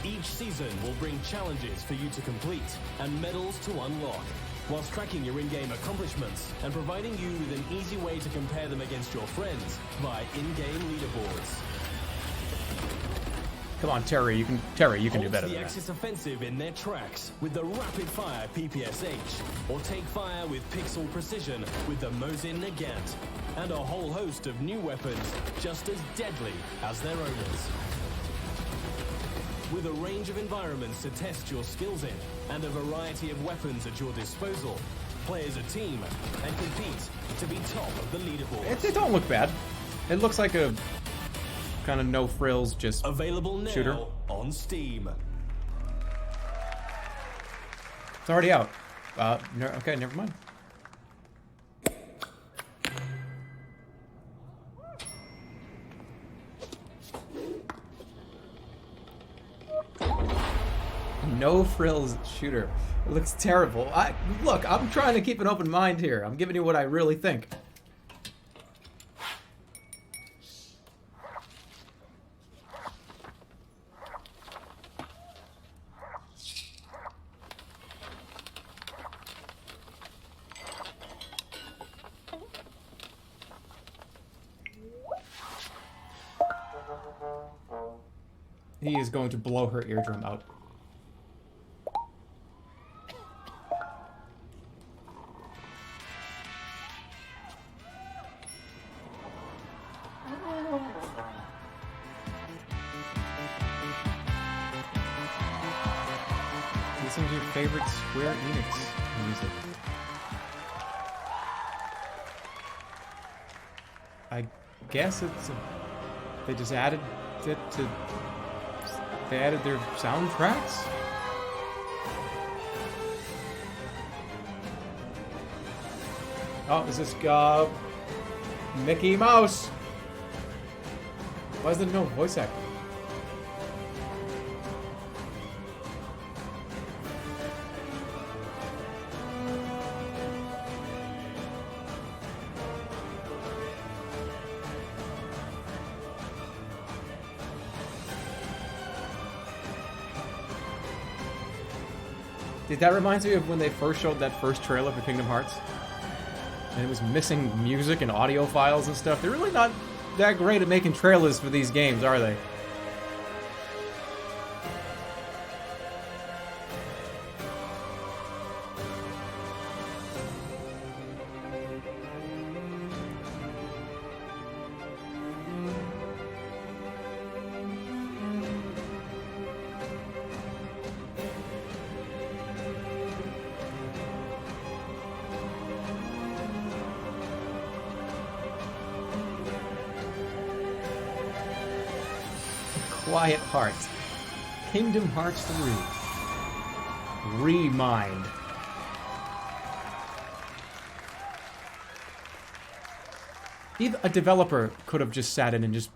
Each season will bring challenges for you to complete and medals to unlock, whilst tracking your in-game accomplishments and providing you with an easy way to compare them against your friends via in-game leaderboards. Come on, Terry, you can do better than the that. Axis offensive in their tracks with the rapid-fire PPSH, or take fire with pixel precision with the Mosin Nagant, and a whole host of new weapons just as deadly as their owners. With a range of environments to test your skills in, and a variety of weapons at your disposal, play as a team and compete to be top of the leaderboard. It don't look bad. It looks like a kind of no frills, just available now shooter on Steam. It's already out. Okay, never mind. No frills shooter. It looks terrible. Look, I'm trying to keep an open mind here. I'm giving you what I really think. He is going to blow her eardrum out. Listen to your favorite Square Enix music. I guess it's they just added it to. They added their soundtracks. Oh, is this Mickey Mouse? Why is there no voice acting? That reminds me of when they first showed that first trailer for Kingdom Hearts. And it was missing music and audio files and stuff. They're really not that great at making trailers for these games, are they? Quiet Heart. Kingdom Hearts 3. Remind. Either a developer could have just sat in and just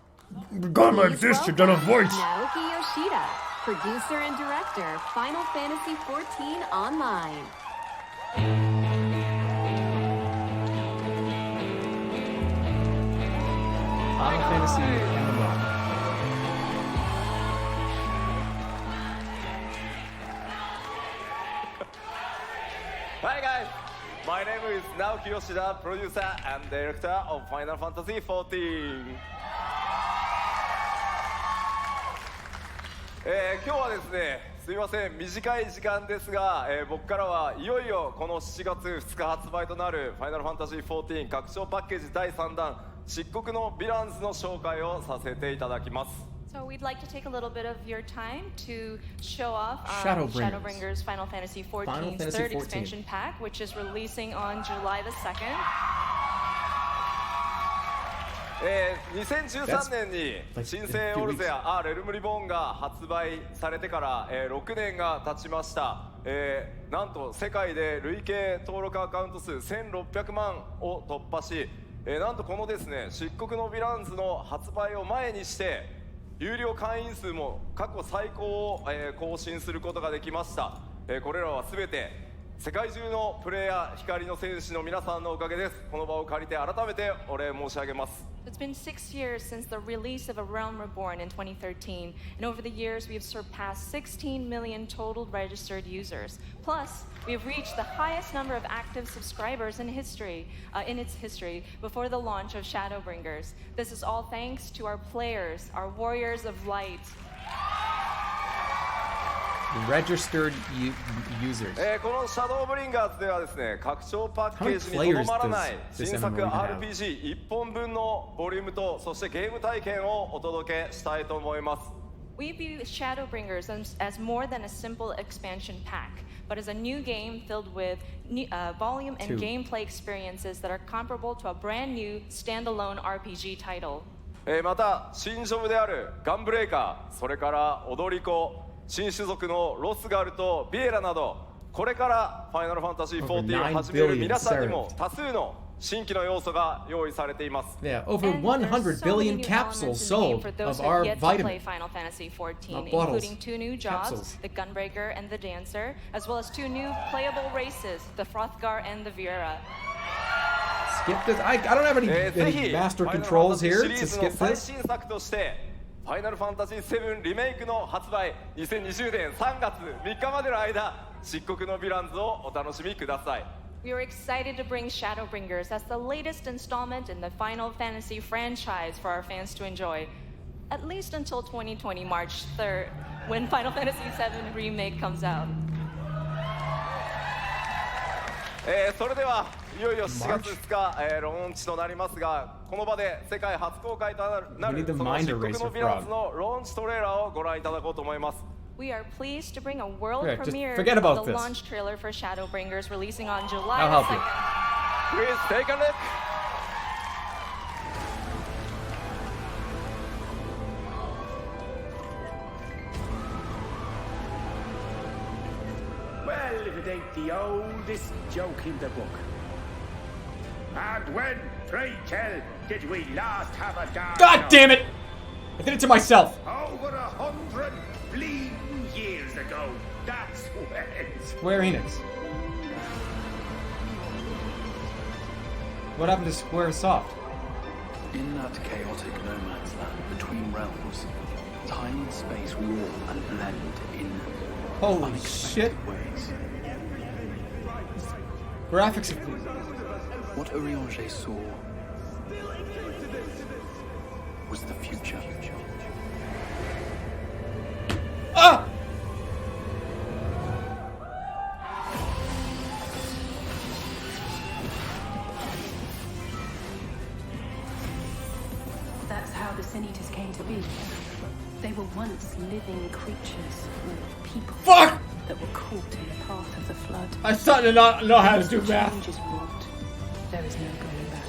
gone like this to done a voice. Naoki Yoshida, producer and director, Final Fantasy XIV Online. Final Fantasy and the Block. Hi guys, my name is Naoki Yoshida, producer and director of Final Fantasy XIV. 今日はですね、すいません、短い時間ですが、僕からはいよいよこの7月2日発売となる Final Fantasy XIV 拡張パッケージ第3弾漆黒のヴィランズの紹介をさせていただきます。So we'd like to take a little bit of your time to show off Shadowbringers Final Fantasy XIV's third expansion pack, which is releasing on July the 2nd. 2013年に新生オルゼア・レルムリボーンが発売されてから、6年が経ちました。なんと世界で累計登録アカウント数1600万を突破し、なんとこのですね、漆黒のヴィランズの発売を前にして有料会員数も過去最高を、更新することができました。これらは全て世界中のプレイヤー光の戦士の皆さんのおかげです。この場を借りて改めてお礼申し上げます。It's been 6 years since the release of A Realm Reborn in 2013, and over the years we have surpassed 16 million total registered users. Plus, we have reached the highest number of active subscribers in its history before the launch of Shadowbringers. This is all thanks to our players, our warriors of light. Registered users. このシャドーブリンガーズではですね、拡張パッケージにとどまらない新作 RPG1 本分のボリュームとそしてゲーム体験をお届けしたいと思います。We view Shadowbringers as more than a simple expansion pack, but as a new game filled with volume and gameplay experiences that are comparable to a brand new standalone RPG title. また新ジョブであるガンブレイカー、それから踊り子、新種族のロスガルとビエラなど、これからファイナルファンタジー14を始める皆さんにも多数の新規の要素が用意されています。Yeah, over 100 billion capsules sold of our vitamin. Final Fantasy XIV, bottles. including 2 new jobs, the Gunbreaker and the Dancer, as well as 2 new playable races, the Frothgar and the Viera. Skip this. I don't have any master controls here to skip this. ファイナルファンタジー7リメイクの発売2020年3月3日までの間、漆黒のヴィランズをお楽しみください。We are excited to bring Shadowbringers as the latest installment in the Final Fantasy franchise for our fans to enjoy. at least until 2020 March 3rd, when Final Fantasy VII Remake comes out. それではいよいよ7月2日、ローンチとなりますが、この場で世界初公開となるその漆黒のヴィランズのローンチトレーラーをご覧いただこうと思います。 We are pleased to bring a world Yeah, just premiere forget about of the this. launch trailer for Shadowbringers, releasing on July I'll help 2nd. you. Please take a look. Well, if it ain't the oldest joke in the book. And when, pray tell, did we last have a dance? God damn it! I did it to myself. Over 100 bleeding years ago. That's when. Square Enix. What happened to Square Soft? In that chaotic no man's land between realms, time and space warp and blend in holy shit ways. Graphics. What Urianger saw was the future. Ah! That's how the Sin Eaters came to be. They were once living creatures, or people. Fuck! That were caught in the path of the flood. I started to not know how to do math. Change is wrought. There is no going back.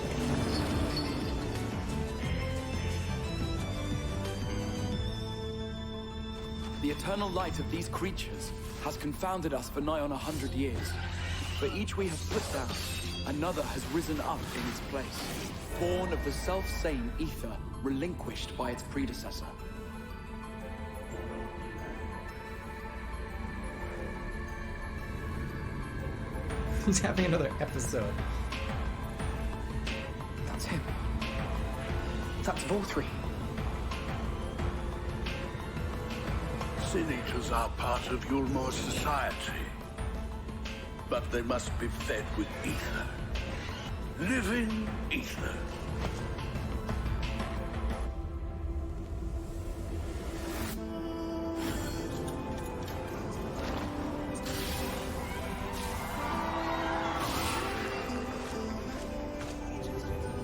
The eternal light of these creatures has confounded us for nigh on 100 years. For each we have put down, another has risen up in its place, born of the self-same ether, relinquished by its predecessor. He's having another episode. That's him. That's Vorthree. Sin Eaters are part of Yulmor's society. But they must be fed with ether. Living ether.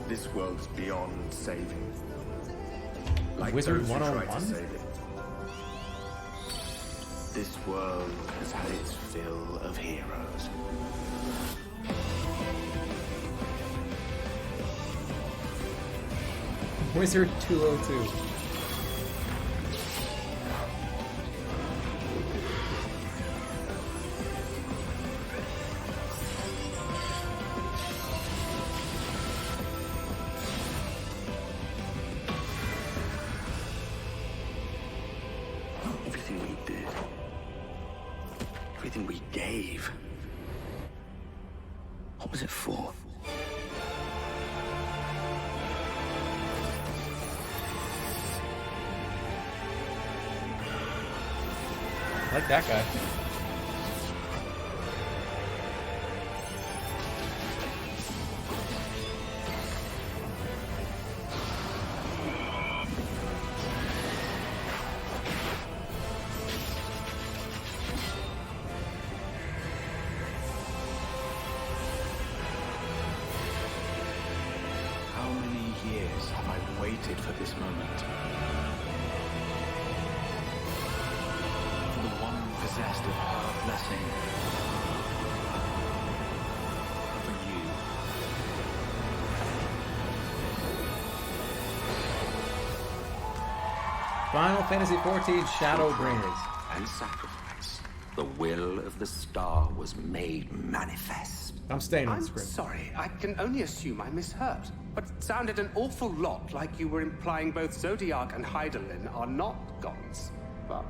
This world's beyond saving. Like Wizard those who tried to 101? save it. This world has had its fill of heroes. Wizard 202. Everything we did, everything we gave, what was it for? I like that guy. How many years have I waited for this moment? For the one possessed of her blessing. For you. Final Fantasy XIV Shadowbringers. And sacrifice. The will of the star was made manifest. I'm staying on I'm the script. sorry, I can only assume I misheard. But it sounded an awful lot like you were implying both Zodiac and Hydaelyn are not gods. But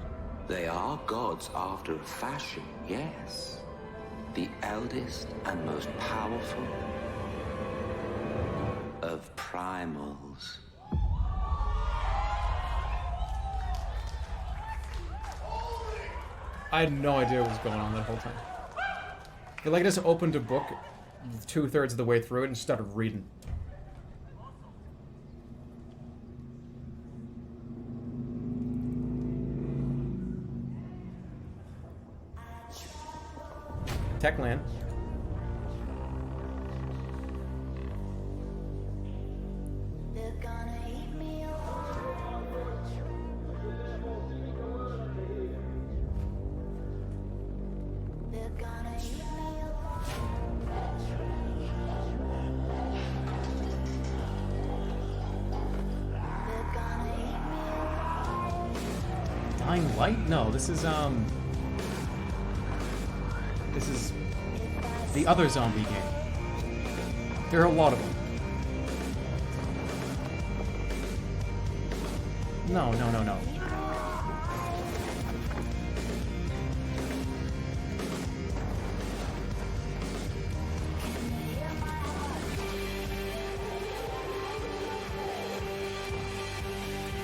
They are gods after a fashion, yes. The eldest and most powerful of primals. I had no idea what was going on that whole time. I feel like I just opened a book 2/3 of the way through it and started reading. Techland. Dying Light? No, this is the other zombie game. There are a lot of them. No.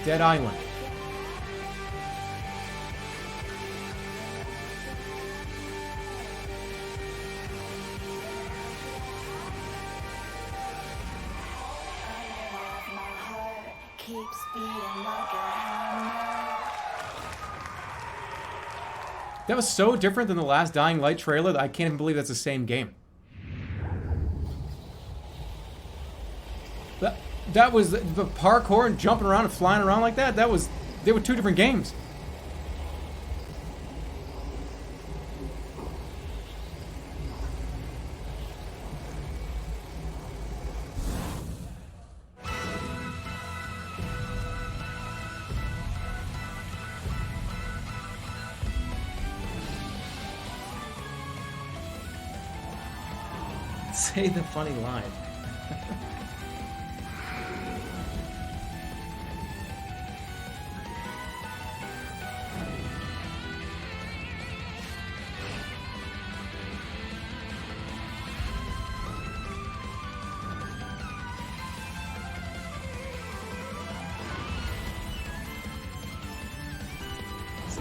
Dead Island. That was so different than the last Dying Light trailer that I can't even believe that's the same game. That was the parkour and jumping around and flying around like that. They were two different games. Say the funny line.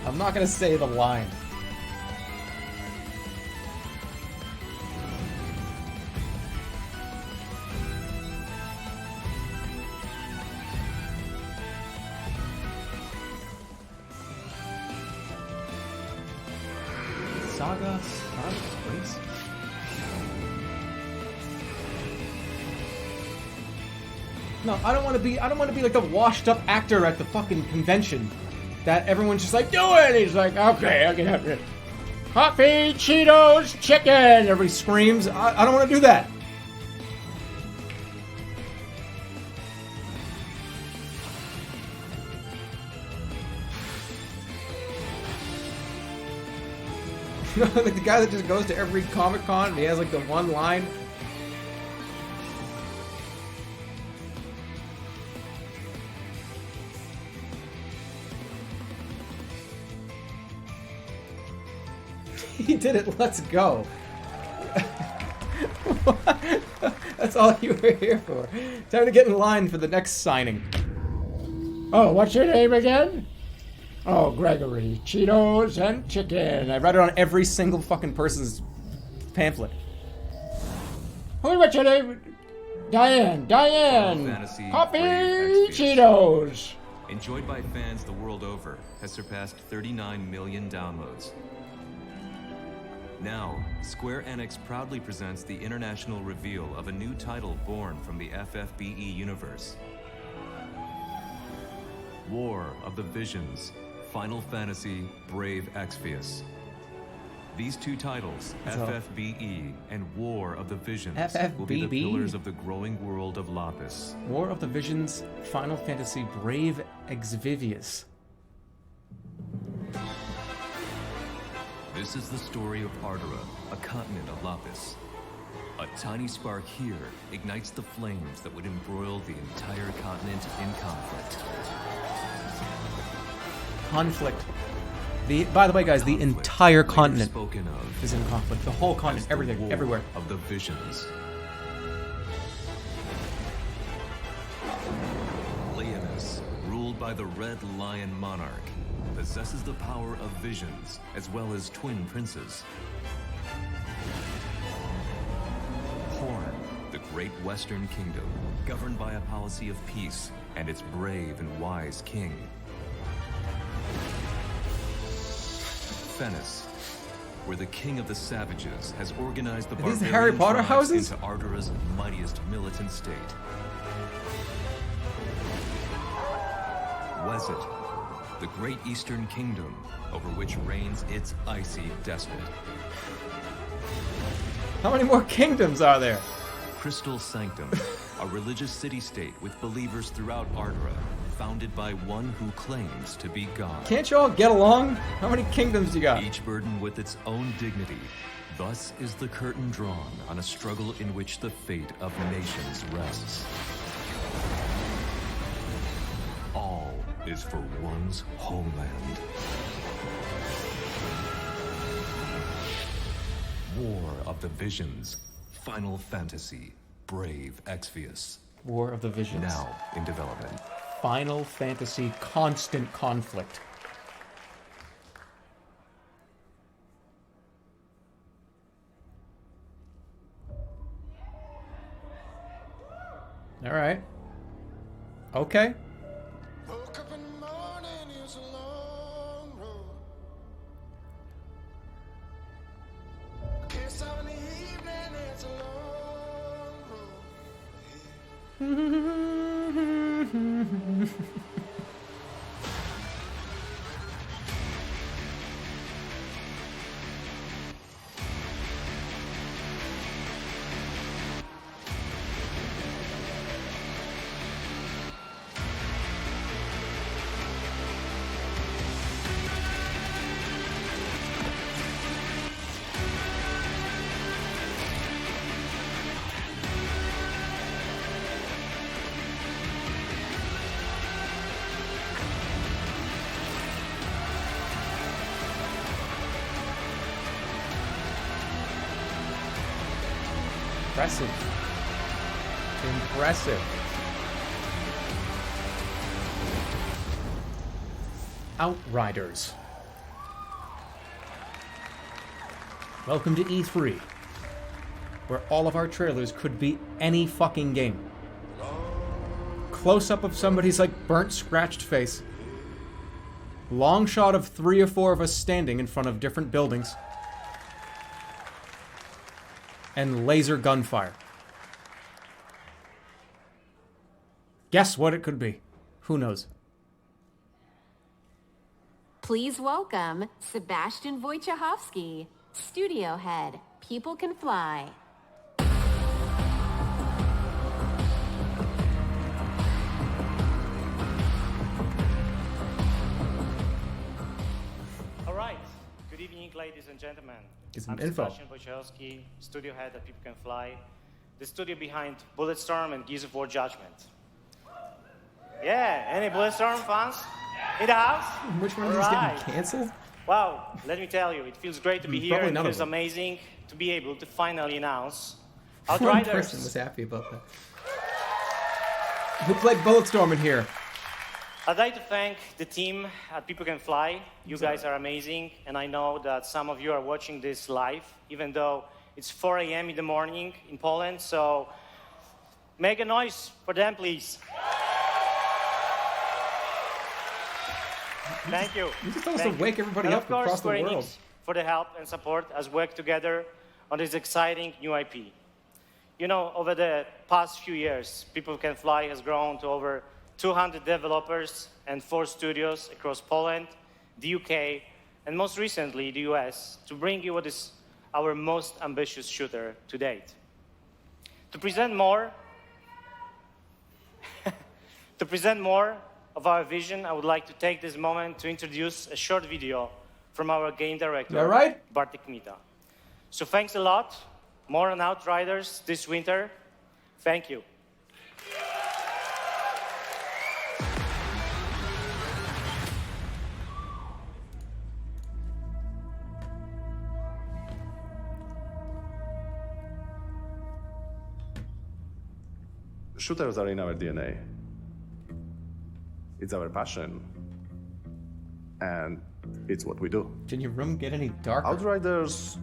I'm not gonna say the line. Saga Race? No, I don't want to be like the washed up actor at the fucking convention that everyone's just like, do it! He's like, okay, I can have it. Coffee, Cheetos, chicken! Everybody screams. I don't want to do that. You know, like the guy that just goes to every Comic-Con and he has like the one line. He did it, let's go. That's all you were here for. Time to get in line for the next signing. Oh, what's your name again? Oh, Gregory. Cheetos and chicken. I read it on every single fucking person's pamphlet. What's your name? Diane. Coffee, Cheetos. Enjoyed by fans the world over, has surpassed 39 million downloads. Now, Square Enix proudly presents the international reveal of a new title born from the FFBE universe. War of the Visions, Final Fantasy Brave Exvius. These two titles, FFBE and War of the Visions, will be the pillars of the growing world of Lapis. War of the Visions, Final Fantasy Brave Exvius. This is the story of Ardora, a continent of Lapis. A tiny spark here ignites the flames that would embroil the entire continent in conflict. By the way, guys, the entire continent spoken of is in conflict. The whole continent, everything, everywhere. Of the Visions. Leonis, ruled by the Red Lion Monarch, possesses the power of visions, as well as twin princes. Horn, the great Western Kingdom, governed by a policy of peace, and its brave and wise king. Fennis, where the king of the savages has organized the Are these barbarian Harry Potter tribes houses? into Ardura's mightiest militant state. Wezit, the great eastern kingdom over which reigns its icy despot. How many more kingdoms are there? Crystal Sanctum, a religious city-state with believers throughout Ardura, founded by one who claims to be God. Can't you all get along? How many kingdoms you got? Each burdened with its own dignity. Thus is the curtain drawn on a struggle in which the fate of nations rests. All is for one's homeland. War of the Visions. Final Fantasy. Brave Exvius. War of the Visions. Now in development. Final Fantasy Constant Conflict. All right. Okay. Impressive. Impressive. Outriders. Welcome to E3, where all of our trailers could be any fucking game. Close-up of somebody's like burnt, scratched face. Long shot of 3 or 4 of us standing in front of different buildings. And laser gunfire. Guess what it could be? Who knows? Please welcome Sebastian Wojciechowski, studio head, People Can Fly. All right. Good evening, ladies and gentlemen. Get some I'm info. Sebastian Wojciechowski, studio head at People Can Fly, the studio behind Bulletstorm and Gears of War Judgment. Yeah, any Bulletstorm fans in the house? Which one of these getting cancelled? Wow, let me tell you, it feels great to be here. Probably And none it of feels them. amazing to be able to finally announce One Outriders. person was happy about that. Who played Bulletstorm in here? I'd like to thank the team at People Can Fly. You guys are amazing, and I know that some of you are watching this live, even though it's 4 a.m. in the morning in Poland, so make a noise for them, please. Thank you. You just told us to Thank you. wake everybody And up of course, across the Square world. Enix for the help and support as we work together on this exciting new IP. You know, over the past few years, People Can Fly has grown to over 200 developers and 4 studios across Poland, the UK, and most recently the US to bring you what is our most ambitious shooter to date. To present more of our vision, I would like to take this moment to introduce a short video from our game director, You all right? Bartek Mita. So thanks a lot. More on Outriders this winter. Thank you. Shooters are in our DNA. It's our passion. And it's what we do. Can your room get any darker? Outriders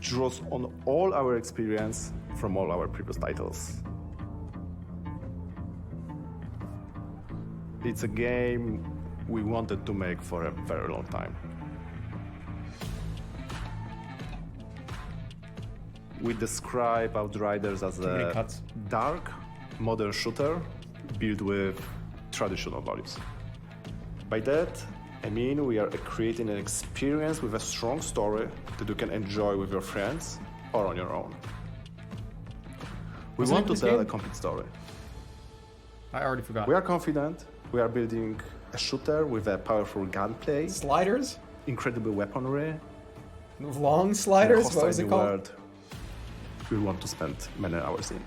draws on all our experience from all our previous titles. It's a game we wanted to make for a very long time. we describe Outriders as a dark, modern shooter built with traditional values. By that, I mean we are creating an experience with a strong story that you can enjoy with your friends or on your own. We want to tell a complete story. I already forgot. We are confident. We are building a shooter with a powerful gunplay. Sliders? Incredible weaponry. Long sliders? What was it called? We want to spend many hours in.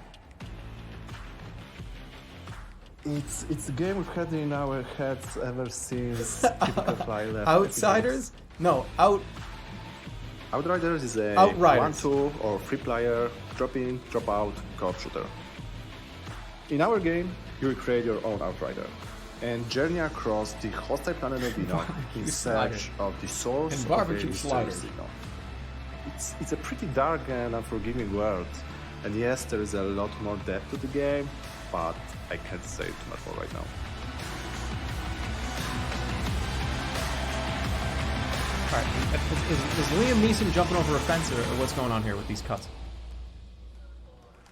It's a game we've had in our heads ever since Typical Fly left. Outsiders? No, Outriders is a Outriders. 1-2 or 3-player drop in, drop out co-op shooter. In our game, you will create your own Outrider and journey across the hostile planet Novina in search of the source and of barbecue the slider. signal. It's a pretty dark and unforgiving world, and yes, there is a lot more depth to the game, but I can't say too much more right now. Alright, is Liam Neeson jumping over a fence or what's going on here with these cuts?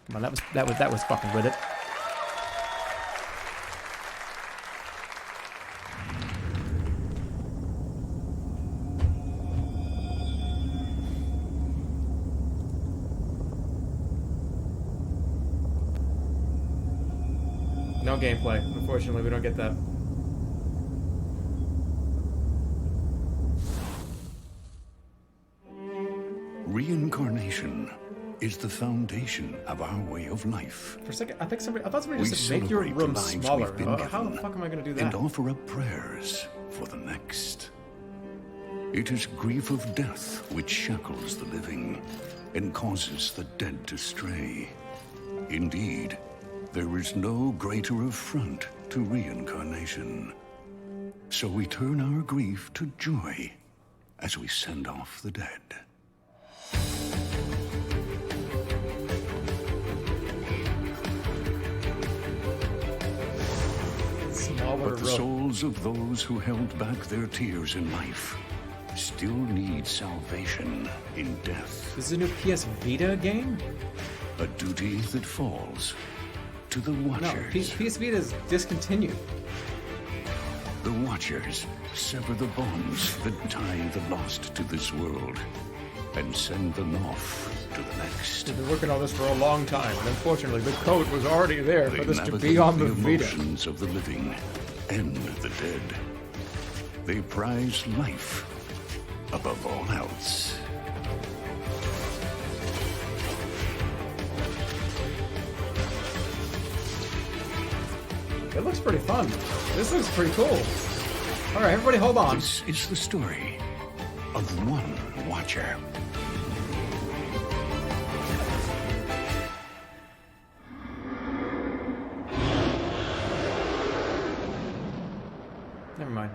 Come on, that was fucking with it. No gameplay. Unfortunately, we don't get that. Reincarnation is the foundation of our way of life. For a second, I thought somebody just said make your room smaller. How the fuck am I going to do that? And offer up prayers for the next. It is grief of death which shackles the living and causes the dead to stray. Indeed, there is no greater affront to reincarnation. So we turn our grief to joy as we send off the dead. But the souls of those who held back their tears in life still need salvation in death. This is a new PS Vita game? A duty that falls to the Watchers. No, PS Vita is discontinued. The Watchers sever the bonds that tie the lost to this world and send them off to the next. We've been working on this for a long time, and unfortunately the code was already there for this to be navigate on the the Vita. emotions of the living and the dead. They prize life above all else. It looks pretty fun. This looks pretty cool. All right, everybody hold on. This is the story of one Watcher. Never mind.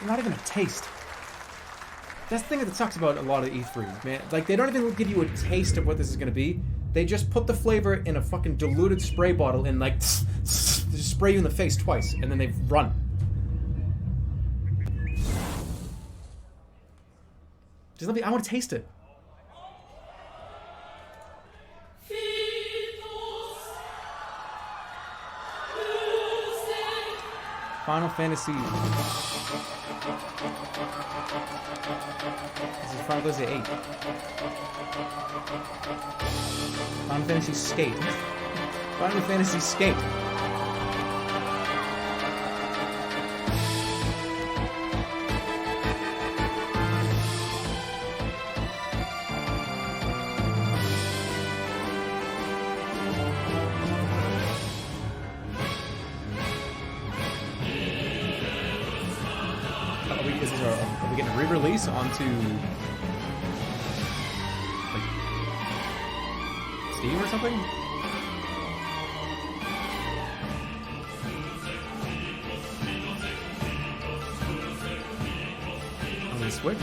Not even a taste. That's the thing that sucks about a lot of E3, man. Like, they don't even give you a taste of what this is going to be. They just put the flavor in a fucking diluted spray bottle and, like, just spray you in the face twice, and then they run. Just let me, I want to taste it. Final Fantasy. This is Final Fantasy 8. Final Fantasy Skate. Final Fantasy Skate. Are we getting a re-release onto like Steam or something? On the Switch?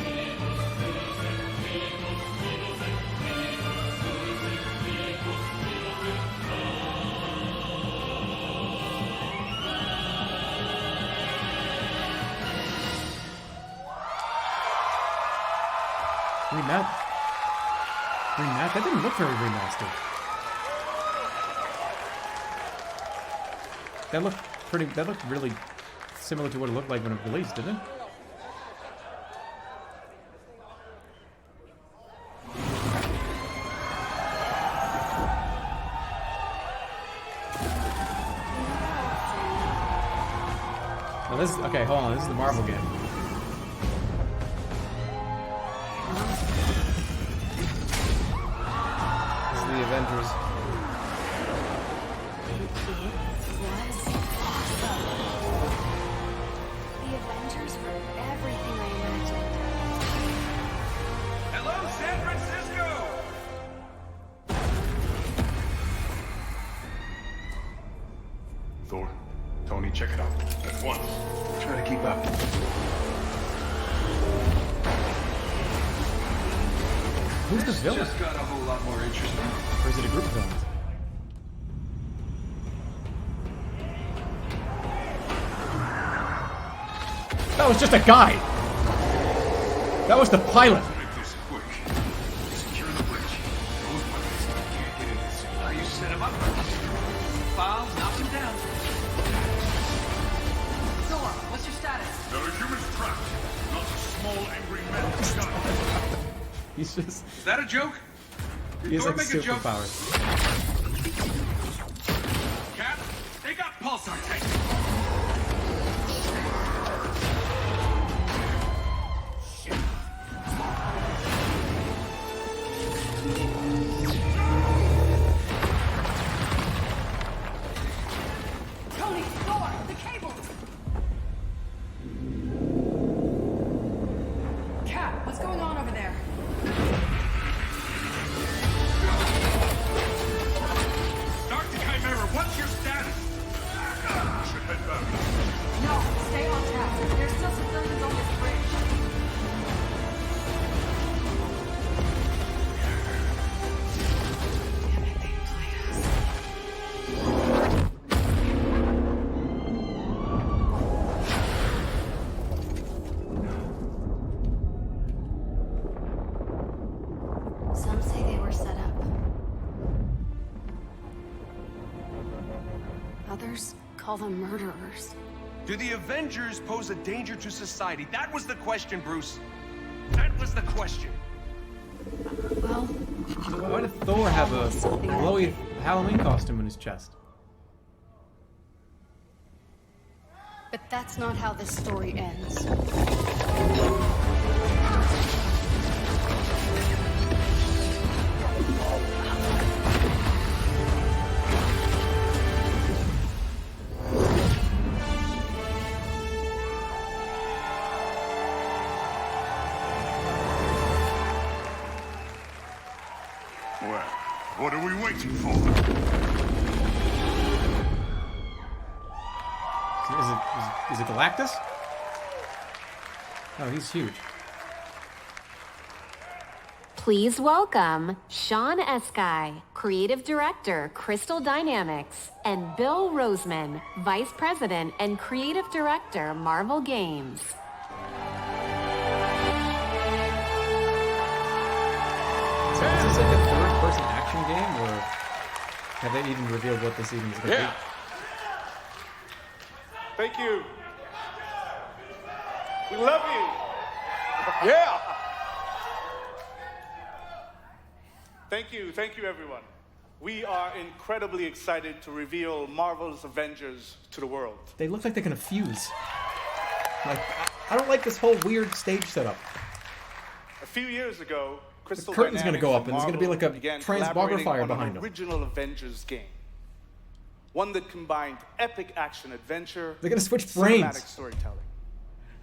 That didn't look very remastered. That looked really similar to what it looked like when it released, didn't it? Well, this is, okay, hold on, this is the Marvel game. This is the Avengers. The Avengers were everything I imagined. Hello, San Francisco! Thor, Tony, check it out. At once. Try to keep up. Who's the villain? Just got a whole lot more interesting. Or is it a group of villains? That was just a guy. That was the pilot. Make this quick. Secure the bridge. Those weapons can't get in this. How you set him up? Files, knock him down. Thor, what's your status? There are humans trapped. Lots of small, angry men in the sky. He's just... Is that a joke? He has Thor like make a joke? superpowers. Cap, they got pulsar tanks. Tony, Thor, the cables! Cap, what's going on over there? Start the Chimera, what's your status? Should head back. No, stay on task. There's still civilians on this bridge. Some say they were set up. Others call them murderers. Do the Avengers pose a danger to society? That was the question, Bruce. That was the question. Well, Why did Thor have a glowy Halloween costume in his chest? but that's not how this story ends. Well, what are we waiting for? Is it Galactus? Oh, he's huge. Please welcome Sean Eskai, Creative Director, Crystal Dynamics, and Bill Roseman, Vice President and Creative Director, Marvel Games. So is this like a third-person action game, or have they even revealed what this even is going to be? Thank you. We love you. Yeah. Thank you, everyone. We are incredibly excited to reveal Marvel's Avengers to the world. They look like they're going to fuse. Like, I don't like this whole weird stage setup. A few years ago, Crystal The curtain's Dynamics gonna go up, and and there's gonna be like a began transmogrifier collaborating behind on them. an original Avengers game. One that combined epic action-adventure They're gonna switch cinematic brains. storytelling.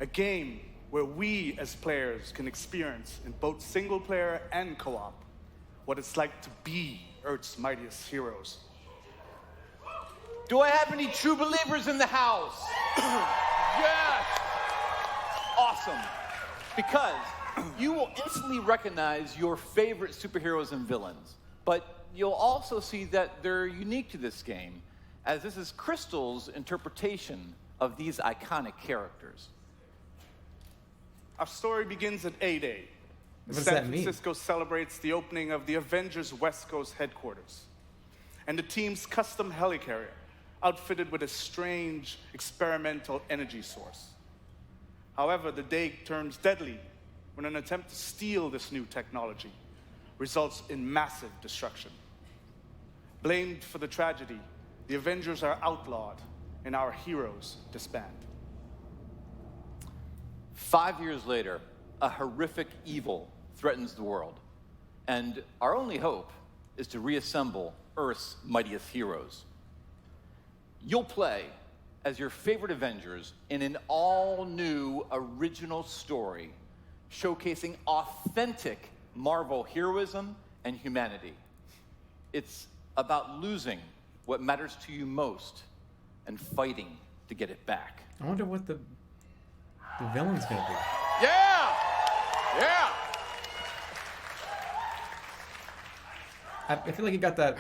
A game where we, as players, can experience in both single-player and co-op what it's like to be Earth's mightiest heroes. Do I have any true believers in the house? Yes! Awesome. Because you will instantly recognize your favorite superheroes and villains, but you'll also see that they're unique to this game, as this is Crystal's interpretation of these iconic characters. Our story begins at A-Day, What does San that mean? Francisco celebrates the opening of the Avengers West Coast headquarters and the team's custom helicarrier, outfitted with a strange experimental energy source. However, the day turns deadly when an attempt to steal this new technology results in massive destruction. Blamed for the tragedy, the Avengers are outlawed and our heroes disband. 5 years later, a horrific evil threatens the world, and our only hope is to reassemble Earth's mightiest heroes. You'll play as your favorite Avengers in an all-new original story showcasing authentic Marvel heroism and humanity. It's about losing what matters to you most and fighting to get it back. I wonder what the villain's gonna be. Yeah! Yeah! I feel like you got that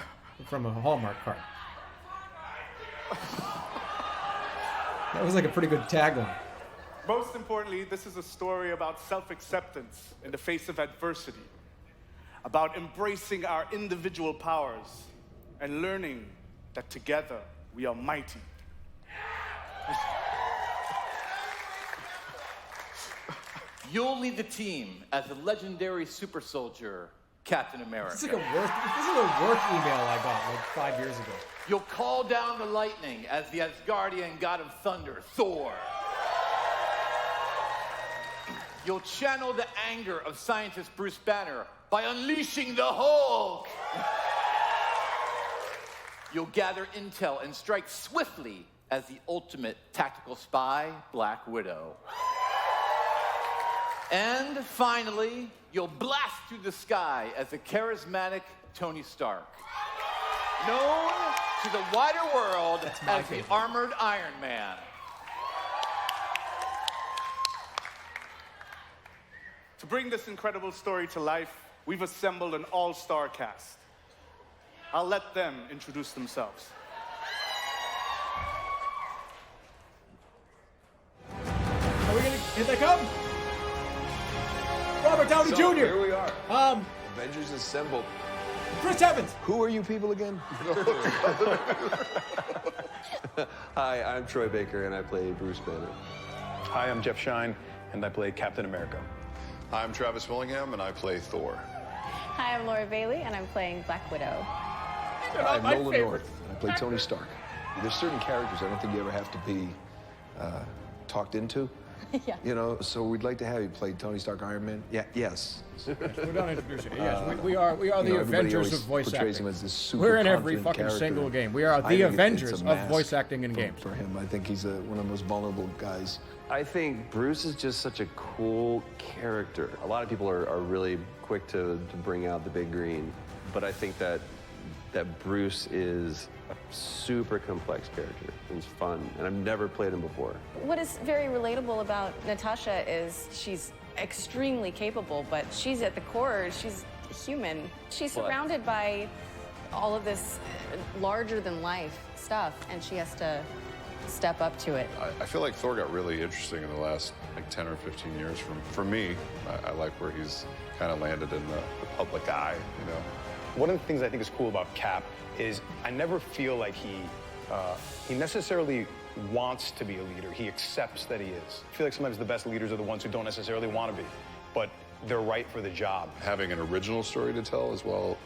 from a Hallmark card. That was like a pretty good tagline. Most importantly, this is a story about self-acceptance in the face of adversity, about embracing our individual powers and learning that together we are mighty. You'll lead the team as the legendary super soldier, Captain America. This is like a work email I got like 5 years ago. You'll call down the lightning as the Asgardian god of thunder, Thor. You'll channel the anger of scientist Bruce Banner by unleashing the Hulk. You'll gather intel and strike swiftly as the ultimate tactical spy, Black Widow. And finally, you'll blast through the sky as the charismatic Tony Stark, known to the wider world as the Armored Iron Man. To bring this incredible story to life, we've assembled an all-star cast. I'll let them introduce themselves. Are we gonna hit they come? Robert Downey Jr. Here we are. Avengers assembled. Chris Evans. Who are you people again? Hi, I'm Troy Baker, and I play Bruce Banner. Hi, I'm Jeff Shine, and I play Captain America. Hi, I'm Travis Willingham, and I play Thor. Hi, I'm Laura Bailey, and I'm playing Black Widow. Hi, I'm Nolan North, and I play Tony Stark. There's certain characters I don't think you ever have to be talked into. Yeah. You know, so we'd like to have you play Tony Stark, Iron Man. Yeah, yes. We're done introducing you. Yes, we are the Avengers of voice portrays acting. him as this super We're in every confident fucking character. single game. We are I the think Avengers it's a of mask voice acting in games. For him, I think he's one of the most vulnerable guys. I think Bruce is just such a cool character. A lot of people are really quick to bring out the big green, but I think that Bruce is a super complex character. It's fun, and I've never played him before. What is very relatable about Natasha is she's extremely capable, but she's at the core, she's human. She's surrounded by all of this larger-than-life stuff, and she has to step up to it. I feel like Thor got really interesting in the last 10 or 15 years. For me, I like where he's kind of landed in the public eye, you know. One of the things I think is cool about Cap is I never feel like he necessarily wants to be a leader. He accepts that he is. I feel like sometimes the best leaders are the ones who don't necessarily want to be, but they're right for the job. Having an original story to tell as well,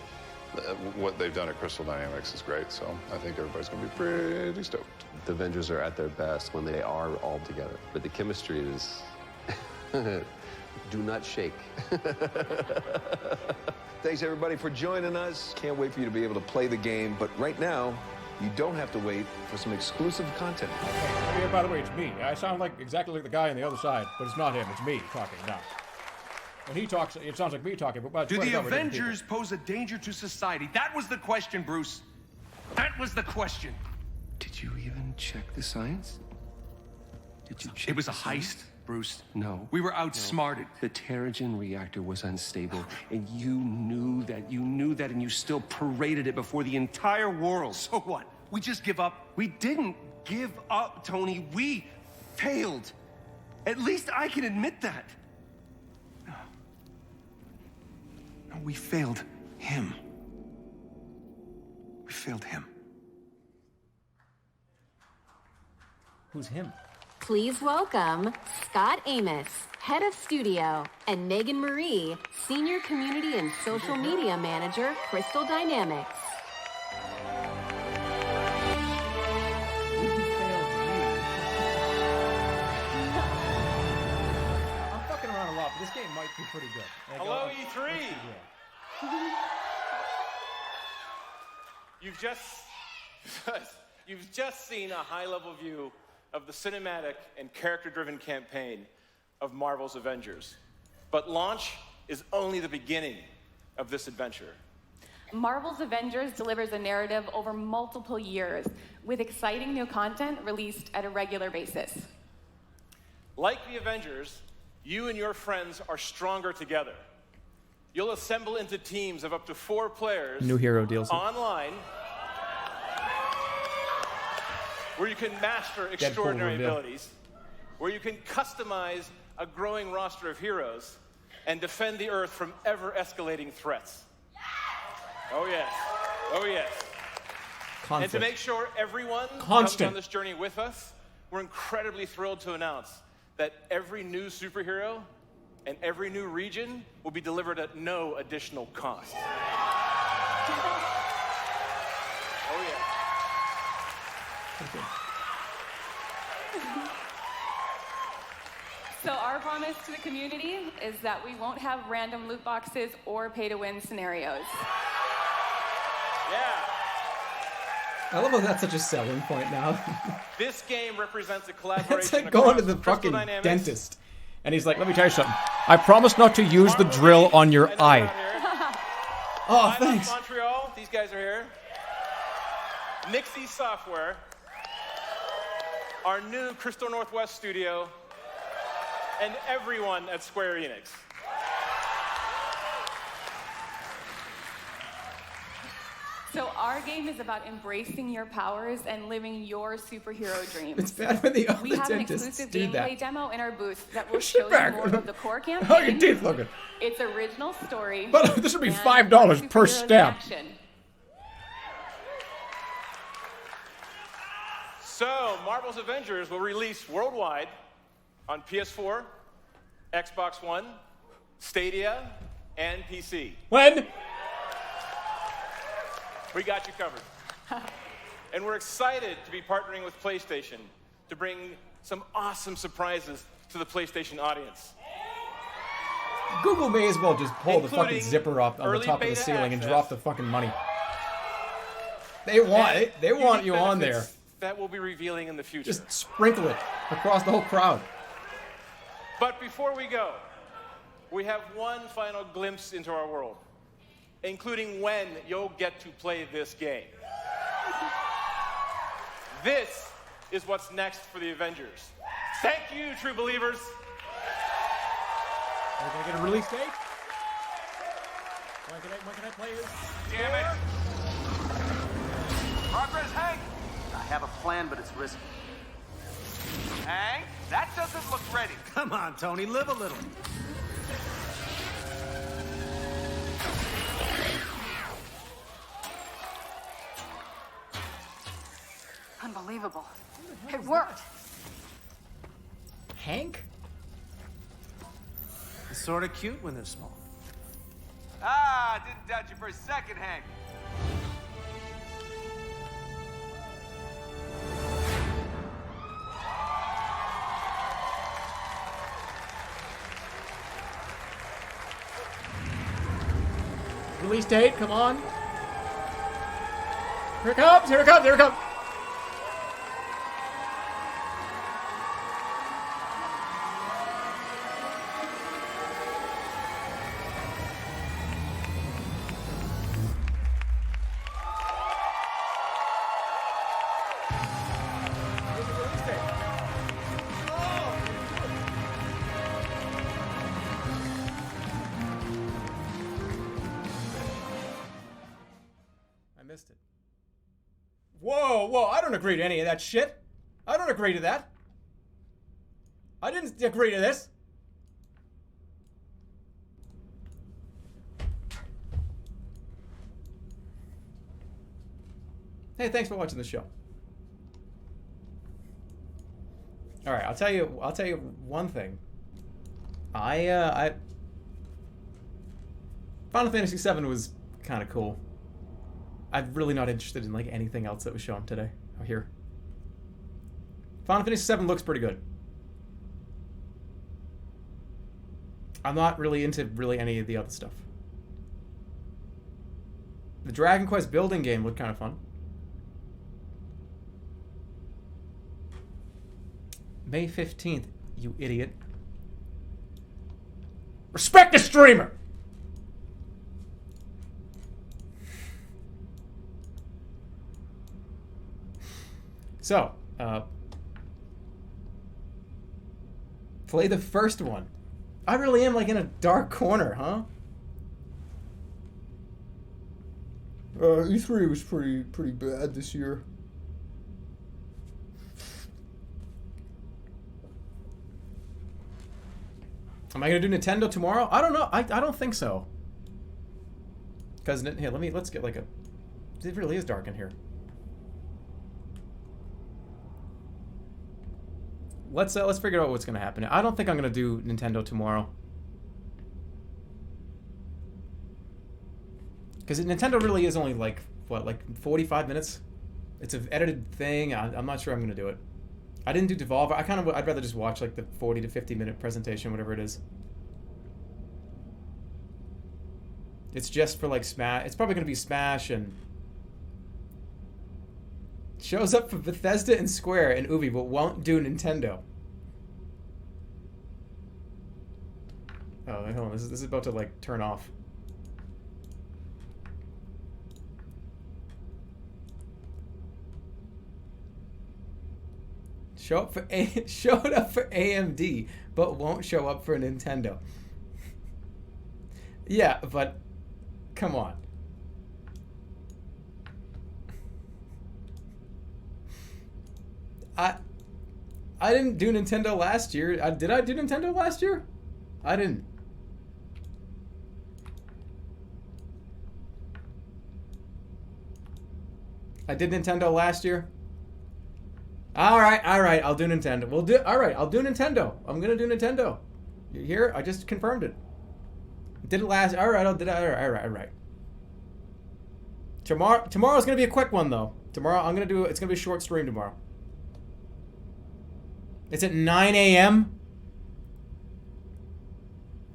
what they've done at Crystal Dynamics is great, so I think everybody's going to be pretty stoked. The Avengers are at their best when they are all together, but the chemistry is... do not shake. Thanks, everybody, for joining us. Can't wait for you to be able to play the game, but right now, you don't have to wait for some exclusive content. Yeah, by the way, it's me. I sound exactly like the guy on the other side, but it's not him. It's me talking now. When he talks, it sounds like me talking. But Do the Avengers pose a danger to society? That was the question, Bruce. That was the question. Did you even check the science? Did you check It was a the science? heist, Bruce. No. We were outsmarted. No. The Terrigen reactor was unstable, and you knew that. You knew that, and you still paraded it before the entire world. So what? We just give up? We didn't give up, Tony. We failed. At least I can admit that. No, we failed him. We failed him. Who's him? Please welcome Scott Amos, Head of Studio, and Megan Marie, Senior Community and Social Media Manager, Crystal Dynamics. I'm fucking around a lot, but this game might be pretty good. Hello, E3! You've just seen a high-level view of the cinematic and character-driven campaign of Marvel's Avengers. But launch is only the beginning of this adventure. Marvel's Avengers delivers a narrative over multiple years, with exciting new content released at a regular basis. Like the Avengers, you and your friends are stronger together. You'll assemble into teams of up to 4 players. New hero DLC. Online, where you can master extraordinary abilities, where you can customize a growing roster of heroes, and defend the Earth from ever-escalating threats. Oh yes, oh yes. Conflict. And to make sure everyone comes on this journey with us, we're incredibly thrilled to announce that every new superhero and every new region will be delivered at no additional cost. Oh yeah. So our promise to the community is that we won't have random loot boxes or pay-to-win scenarios. Yeah. I love how that's such a selling point now. This game represents a collaboration. It's like going to the Crystal fucking Dynamics, dentist. And he's like, let me tell you something. I promise not to use the drill on your eye. Oh, thanks. Montreal, these guys are here. Nixie Software, our new Crystal Northwest studio, and everyone at Square Enix. So our game is about embracing your powers and living your superhero dreams. It's bad when the other We have an dentists exclusive do gameplay that. demo in our booth that will show you more of the core campaign. How are your teeth looking? Its original story. But this would be and $5 per superheroes in step. action. So, Marvel's Avengers will release worldwide on PS4, Xbox One, Stadia, and PC. When? We got you covered. And we're excited to be partnering with PlayStation to bring some awesome surprises to the PlayStation audience. Google may as well just pull the fucking Including zipper up on the early top of the beta ceiling and access. drop the fucking money. They want unique you on there. benefits that we'll be revealing in the future. Just sprinkle it across the whole crowd. But before we go, we have one final glimpse into our world, including when you'll get to play this game. This is what's next for the Avengers. Thank you, true believers. Are we gonna get a release date? When can I play this? Damn it. Progress, Hank! I have a plan, but it's risky. Hank, that doesn't look ready. Come on, Tony, live a little. Unbelievable. It worked. Hank? It's sort of cute when they're small. Ah, didn't doubt you for a second, Hank. Release date, come on. Here it comes, here it comes, here it comes. Missed it. Whoa, I don't agree to any of that shit. I don't agree to that. I didn't agree to this. Hey, thanks for watching the show. All right, I'll tell you one thing. Final Fantasy VII was kind of cool. I'm really not interested in like anything else that was shown today or here. Final Fantasy VII looks pretty good. I'm not really into any of the other stuff. The Dragon Quest building game looked kind of fun. May 15th, you idiot. Respect the streamer! So, play the first one. I really am like in a dark corner, huh? E3 was pretty bad this year. Am I gonna do Nintendo tomorrow? I don't know. I don't think so. Cause here, let's get like a. It really is dark in here. Let's figure out what's gonna happen. I don't think I'm gonna do Nintendo tomorrow. Because Nintendo really is only like what, like 45 minutes. It's an edited thing. I'm not sure I'm gonna do it. I didn't do Devolver. I'd rather just watch like the 40 to 50 minute presentation, whatever it is. It's just for like Smash. It's probably gonna be Smash and shows up for Bethesda and Square and Ubi, but won't do Nintendo. Oh, hold on. This is about to like turn off. Showed up for AMD, but won't show up for Nintendo. Yeah, but come on. I didn't do Nintendo last year. Did I do Nintendo last year? I didn't. I did Nintendo last year. All right. I'll do Nintendo. All right. I'll do Nintendo. I'm gonna do Nintendo. You hear? I just confirmed it. Did it last? All right. All right. Tomorrow's gonna be a quick one though. Tomorrow I'm gonna do. It's gonna be a short stream tomorrow. It's at 9 a.m.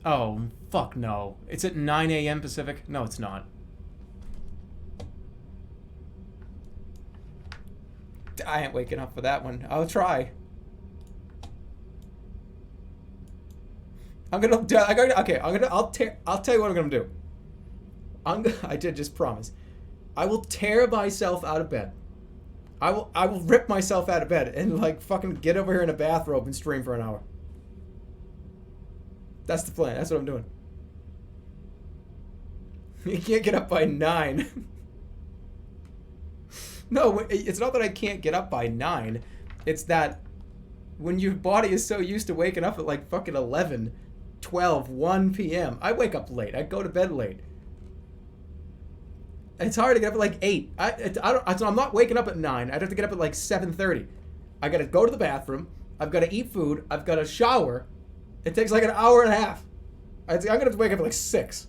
Oh fuck no! It's at 9 a.m. Pacific. No, it's not. I ain't waking up for that one. I'll try. I'll tell you what I'm gonna do. I did just promise. I will tear myself out of bed. I will rip myself out of bed and like fucking get over here in a bathrobe and stream for an hour. That's the plan. That's what I'm doing. You can't get up by 9. No, it's not that I can't get up by 9. It's that when your body is so used to waking up at like fucking 11, 12, 1 p.m. I wake up late. I go to bed late. It's hard to get up at like 8. I'm not waking up at 9. I'd have to get up at like 7:30. I gotta go to the bathroom. I've got to eat food. I've got to shower. It takes like an hour and a half. I'm gonna have to wake up at like 6.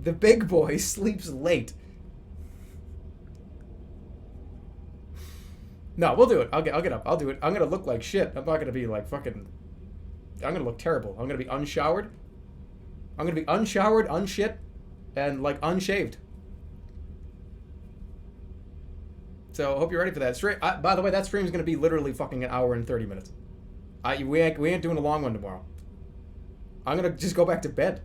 The big boy sleeps late. No, we'll do it. I'll get up. I'll do it. I'm gonna look like shit. I'm not gonna be like fucking. I'm gonna look terrible. I'm gonna be unshowered. I'm gonna be unshowered, unshit, and like unshaved. So I hope you're ready for that. By the way, that stream is gonna be literally fucking an hour and 30 minutes. We ain't doing a long one tomorrow. I'm gonna just go back to bed.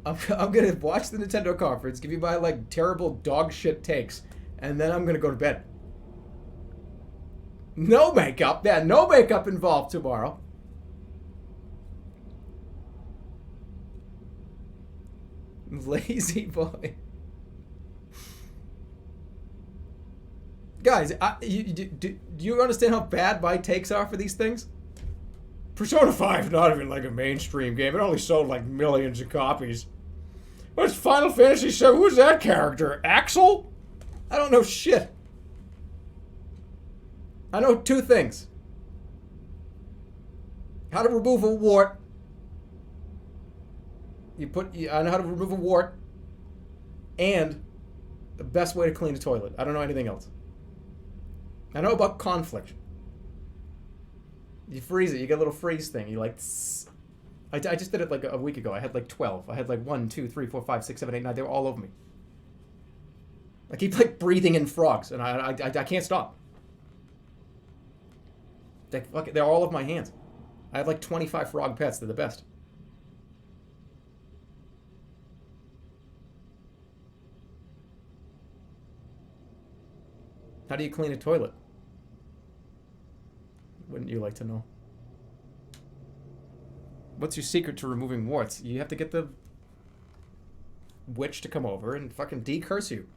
I'm gonna watch the Nintendo conference, give you my like terrible dog shit takes, and then I'm gonna go to bed. No makeup. Yeah, no makeup involved tomorrow. Lazy boy. Guys, do you understand how bad my takes are for these things? Persona 5 not even like a mainstream game. It only sold like millions of copies. What's Final Fantasy VII? Who's that character? Axel? I don't know shit. I know 2 things. How to remove a wart. I know how to remove a wart. And the best way to clean a toilet. I don't know anything else. I know about conflict. You freeze it. You get a little freeze thing. You like... I just did it like a week ago. I had like 12. I had like 1, 2, 3, 4, 5, 6, 7, 8, 9. They were all over me. I keep like breathing in frogs, and I can't stop. They're all over my hands. I have like 25 frog pets. They're the best. How do you clean a toilet? Wouldn't you like to know? What's your secret to removing warts? You have to get the witch to come over and fucking decurse you.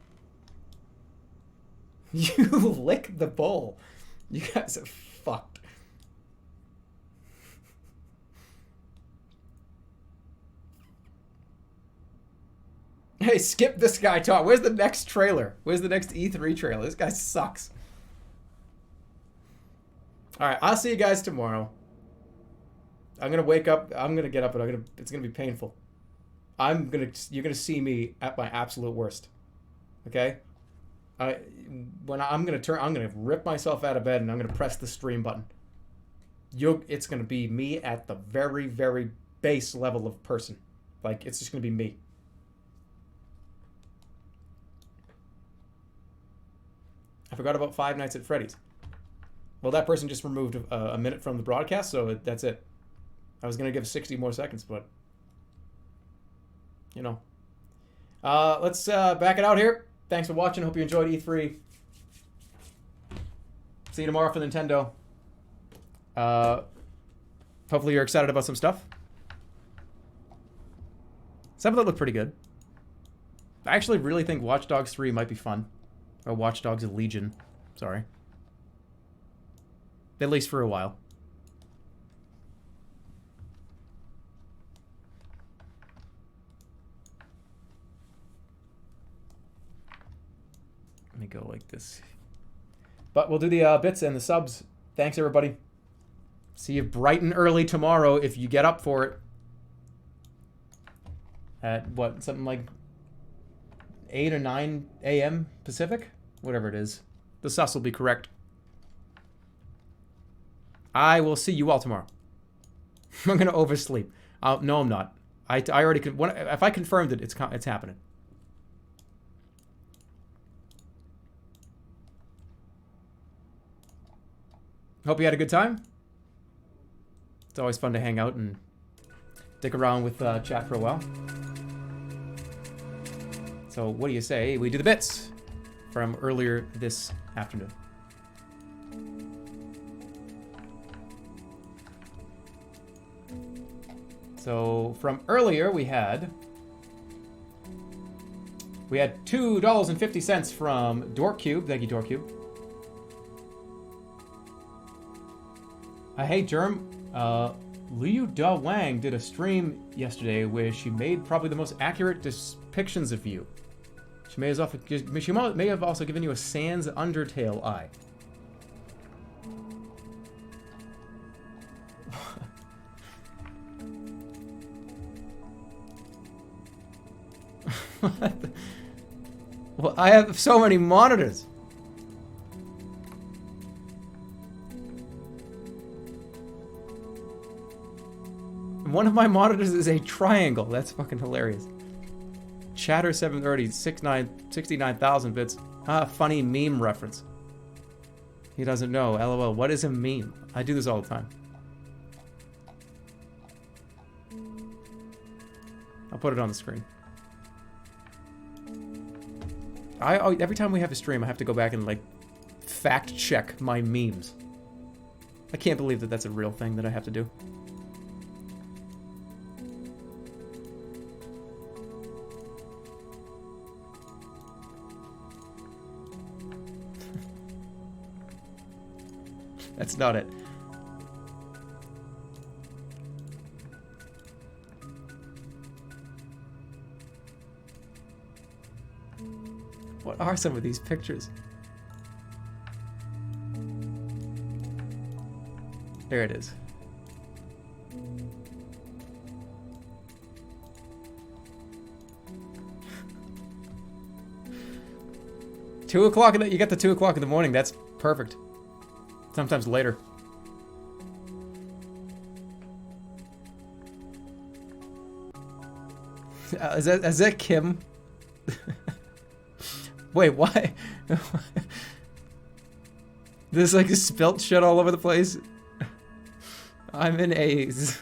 You lick the bowl. You guys are fucked. Hey, skip this guy talk. Where's the next trailer? Where's the next E3 trailer? This guy sucks. Alright, I'll see you guys tomorrow. I'm gonna wake up. I'm gonna get up, and it's gonna be painful. You're gonna see me at my absolute worst. Okay? When I'm gonna rip myself out of bed, and I'm gonna press the stream button. It's gonna be me at the very, very base level of person. Like, it's just gonna be me. I forgot about Five Nights at Freddy's. Well, that person just removed a minute from the broadcast, so that's it. I was going to give 60 more seconds, but... You know. Let's back it out here. Thanks for watching. Hope you enjoyed E3. See you tomorrow for Nintendo. Hopefully you're excited about some stuff. Some of them look pretty good. I actually really think Watch Dogs 3 might be fun. Or Watch Dogs Legion. Sorry. At least for a while. Let me go like this. But we'll do the bits and the subs. Thanks, everybody. See you bright and early tomorrow if you get up for it. At what? Something like 8 or 9 a.m. Pacific? Whatever it is. The sus will be correct. I will see you all tomorrow. I'm going to oversleep. No, I'm not. I already... If I confirmed it, it's happening. Hope you had a good time. It's always fun to hang out and dick around with chat for a while. So what do you say we do the bits from earlier this afternoon? So from earlier we had $2.50 from Dorkcube. Thank you, Dorkcube. Hey, Jerm. Liu Da Wang did a stream yesterday where she made probably the most accurate depictions of you. She may have also given you a Sans Undertale eye. Well, I have so many monitors. One of my monitors is a triangle. That's fucking hilarious. Chatter 730, 69,000 bits. Funny meme reference. He doesn't know. LOL. What is a meme? I do this all the time. I'll put it on the screen. Every time we have a stream, I have to go back and, like, fact check my memes. I can't believe that that's a real thing that I have to do. That's not it. What are some of these pictures? There it is. Two o'clock. You get to 2 o'clock in the morning. That's perfect. Sometimes later. Is that Kim? Wait, why? There's like spilt shit all over the place. I'm in A's.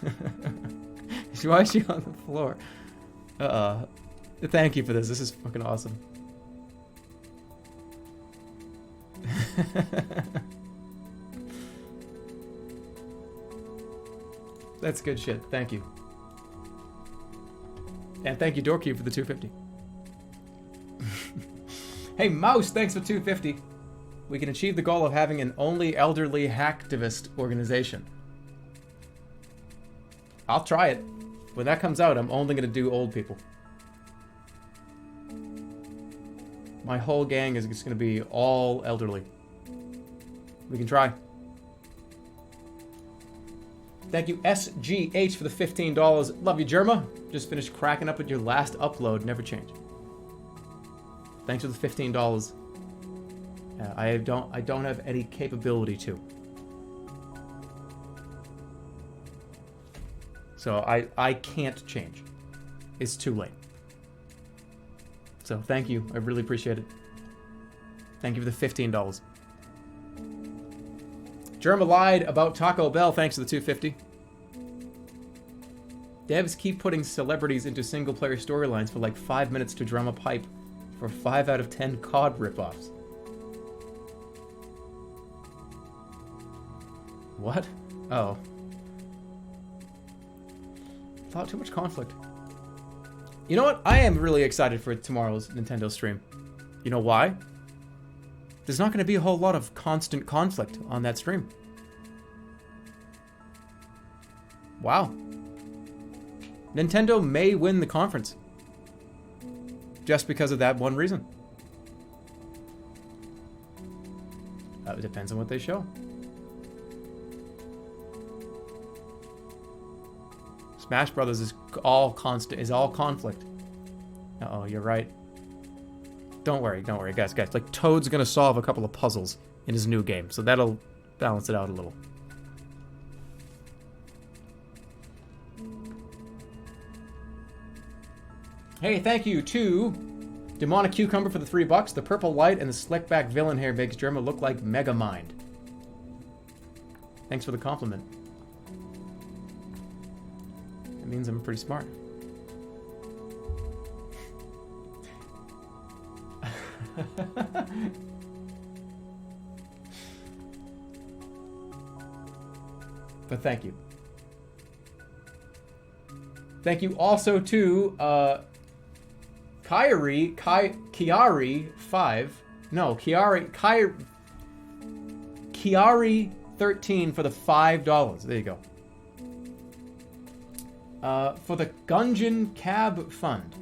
Why is she on the floor? Thank you for this. This is fucking awesome. That's good shit. Thank you. And thank you, Dorky, for the 250. Hey, Mouse, thanks for 250. We can achieve the goal of having an only elderly hacktivist organization. I'll try it. When that comes out, I'm only going to do old people. My whole gang is just going to be all elderly. We can try. Thank you, SGH, for the $15. Love you, Jerma. Just finished cracking up at your last upload. Never change. Thanks for the $15. I don't have any capability to. So I can't change. It's too late. So thank you. I really appreciate it. Thank you for the $15. Jerma lied about Taco Bell. Thanks for the 250. Devs keep putting celebrities into single-player storylines for like 5 minutes to drum up hype for 5 out of 10 COD ripoffs. What? Oh. Thought too much conflict. You know what? I am really excited for tomorrow's Nintendo stream. You know why? There's not going to be a whole lot of constant conflict on that stream. Wow. Nintendo may win the conference. Just because of that one reason. It depends on what they show. Smash Brothers is all conflict. Uh-oh, you're right. Don't worry, guys. Like, Toad's gonna solve a couple of puzzles in his new game, so that'll balance it out a little. Hey, thank you to Demonic Cucumber for the $3. The purple light and the slick back villain hair makes Jerma look like Megamind. Thanks for the compliment. It means I'm pretty smart. But thank you. Thank you also to Kiari13 for the $5. There you go. For the Gungeon Cab Fund.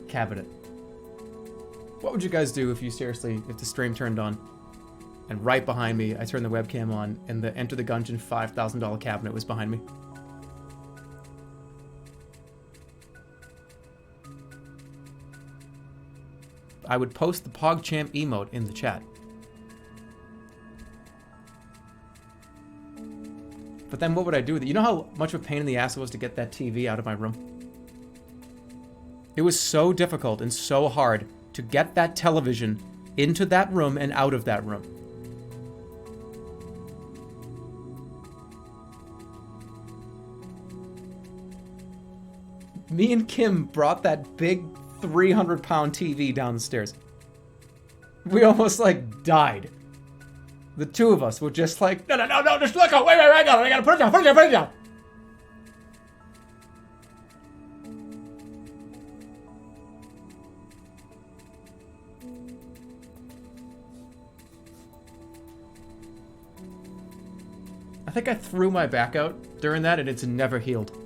Cabinet. What would you guys do if the stream turned on and right behind me I turned the webcam on and the Enter the Gungeon $5,000 cabinet was behind me? I would post the PogChamp emote in the chat. But then what would I do with it? You know how much of a pain in the ass it was to get that TV out of my room? It was so difficult and so hard to get that television into that room and out of that room. Me and Kim brought that big 300-pound TV down the stairs. We almost, like, died. The two of us were just like, no, just let go, wait, I gotta put it down. I think I threw my back out during that and it's never healed.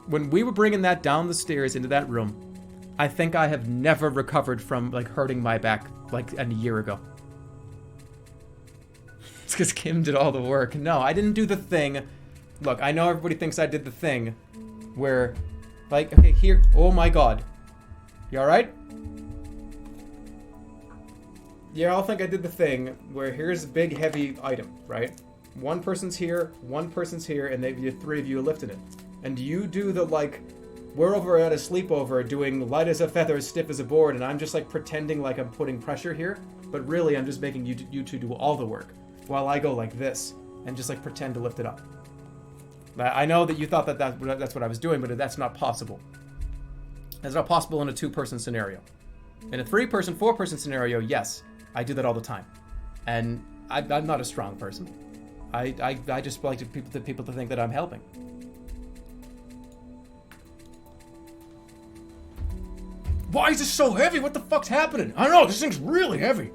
when we were bringing that down the stairs into that room, I think I have never recovered from, like, hurting my back, like, a year ago. It's because Kim did all the work. No, I didn't do the thing. Look, I know everybody thinks I did the thing where, like, okay, here. Oh my god. You alright? You all think I did the thing where here's a big, heavy item, right? One person's here, and the three of you are lifting it. And you do the, like, we're over at a sleepover doing light as a feather, stiff as a board, and I'm just, like, pretending like I'm putting pressure here, but really I'm just making you two do all the work, while I go like this, and just, like, pretend to lift it up. I know that you thought that that's what I was doing, but that's not possible. That's not possible in a two-person scenario. In a three-person, four-person scenario, yes, I do that all the time. And I'm not a strong person. I just like people to think that I'm helping. Why is this so heavy? What the fuck's happening? I don't know, this thing's really heavy.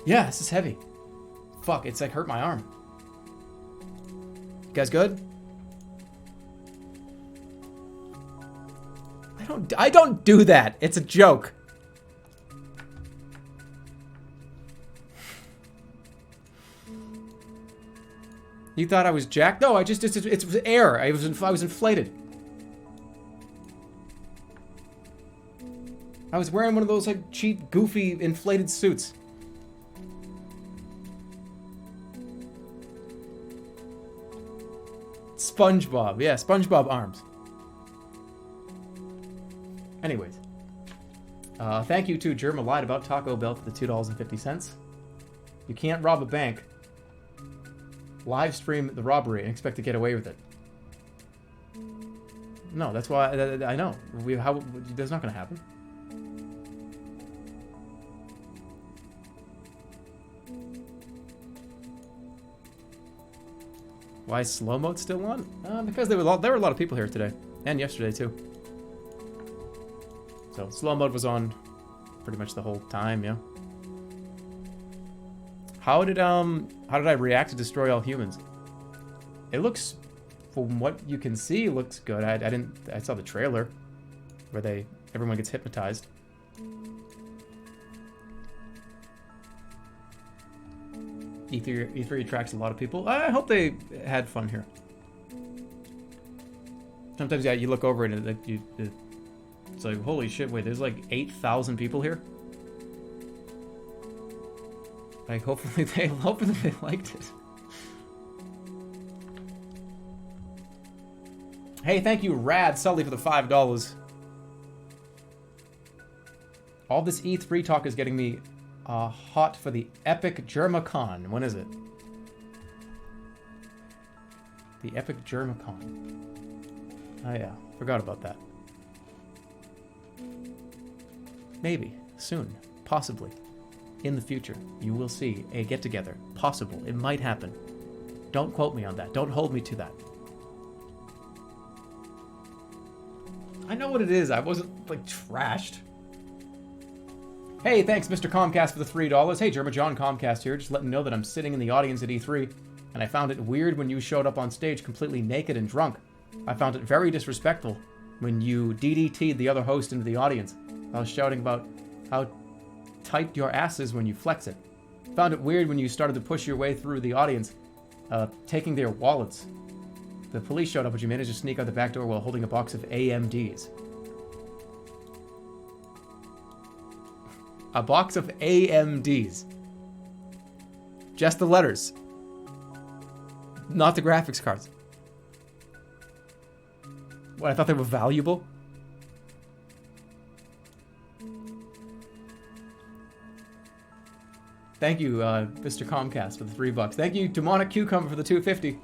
Yeah, this is heavy. Fuck, it's like hurt my arm. You guys good? I don't do that. It's a joke. You thought I was jacked? No, it's air. I was inflated. I was wearing one of those, like, cheap, goofy, inflated suits. SpongeBob. Yeah, SpongeBob arms. Anyways. Thank you to Jerma lied about Taco Bell for the $2.50. You can't rob a bank, live stream the robbery, and expect to get away with it. No, that's why I know. That's not going to happen. Why is slow mode still on? Because there were a lot of people here today and yesterday too. So slow mode was on pretty much the whole time, yeah. How did I react to Destroy All Humans? It looks, from what you can see, looks good. I saw the trailer where everyone gets hypnotized. E3 attracts a lot of people. I hope they had fun here. Sometimes, yeah, you look over and it's like, holy shit, wait, there's like 8,000 people here? Like, hopefully they liked it. Hey, thank you, Rad Sully, for the $5. All this E3 talk is getting me hot for the epic Jerma Con. When is it? The epic Jerma Con. Oh yeah, forgot about that. Maybe, soon, possibly, in the future, you will see a get-together. Possible, it might happen. Don't quote me on that. Don't hold me to that. I know what it is. I wasn't, like, trashed. Hey, thanks, Mr. Comcast, for the $3. Hey, Jerma John Comcast here. Just letting you know that I'm sitting in the audience at E3, and I found it weird when you showed up on stage completely naked and drunk. I found it very disrespectful when you DDT'd the other host into the audience. I was shouting about how tight your ass is when you flex it. Found it weird when you started to push your way through the audience, taking their wallets. The police showed up, but you managed to sneak out the back door while holding a box of AMDs. A box of AMDs. Just the letters. Not the graphics cards. What, I thought they were valuable? Thank you, Mr. Comcast, for the $3. Thank you, Demonic Cucumber, for the $2.50.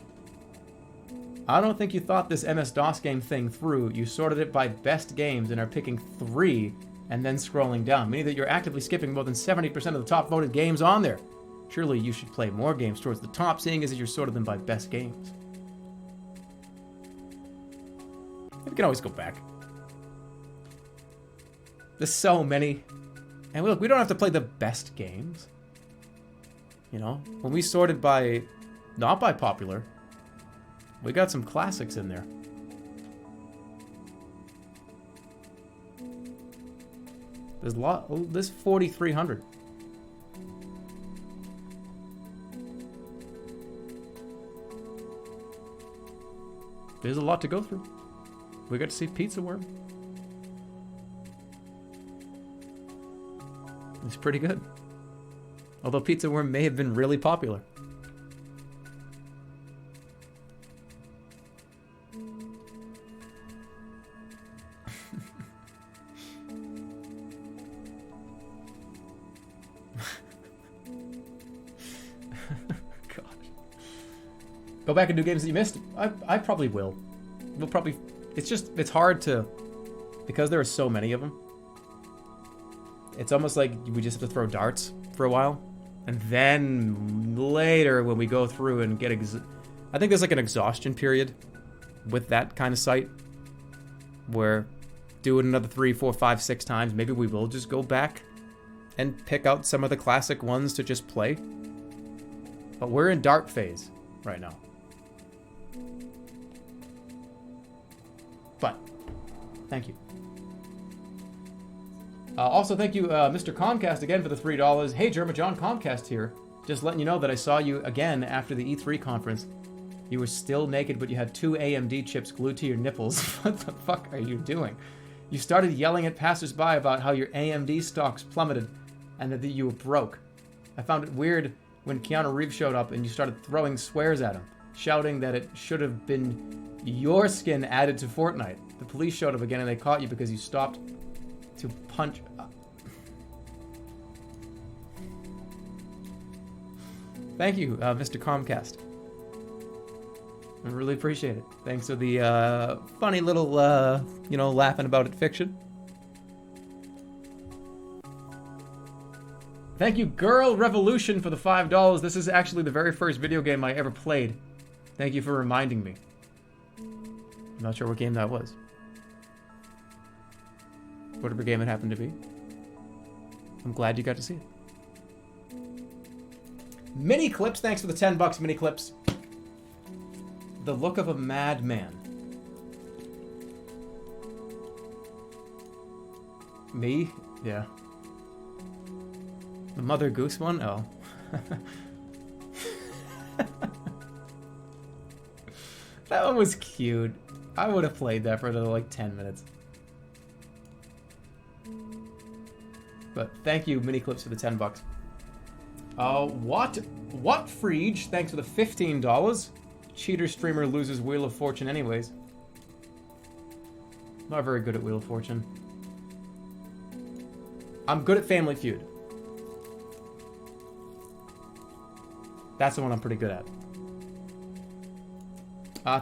I don't think you thought this MS-DOS game thing through. You sorted it by best games and are picking 3 and then scrolling down, meaning that you're actively skipping more than 70% of the top voted games on there. Surely you should play more games towards the top, seeing as you're sorted them by best games. We can always go back. There's so many. And look, we don't have to play the best games. You know, when we sorted by, not by popular, we got some classics in there. There's a lot. Oh, there's 4,300. There's a lot to go through. We got to see Pizza Worm. It's pretty good. Although Pizza Worm may have been really popular. Go back and do games that you missed? I probably will. We'll probably... It's hard to... Because there are so many of them. It's almost like we just have to throw darts for a while. And then later when we go through and get... I think there's like an exhaustion period with that kind of site. Where do it another 3, 4, 5, 6 times. Maybe we will just go back and pick out some of the classic ones to just play. But we're in dart phase right now. But, thank you. Also, thank you, Mr. Comcast, again for the $3. Hey, Jerma, John Comcast here. Just letting you know that I saw you again after the E3 conference. You were still naked, but you had 2 AMD chips glued to your nipples. What the fuck are you doing? You started yelling at passersby about how your AMD stocks plummeted and that you were broke. I found it weird when Keanu Reeves showed up and you started throwing swears at him, shouting that it should have been your skin added to Fortnite. The police showed up again and they caught you because you stopped to punch. Thank you, Mr. Comcast. I really appreciate it. Thanks for the funny little, laughing about it fiction. Thank you, Girl Revolution, for the $5. This is actually the very first video game I ever played. Thank you for reminding me. I'm not sure what game that was. Whatever game it happened to be. I'm glad you got to see it. Mini Clips, thanks for the $10, Mini Clips. The look of a madman. Me? Yeah. The Mother Goose one? Oh. That one was cute. I would have played that for another like 10 minutes. But thank you, Mini Clips, for the $10. What Freege, thanks for the $15. Cheater streamer loses Wheel of Fortune anyways. Not very good at Wheel of Fortune. I'm good at Family Feud. That's the one I'm pretty good at.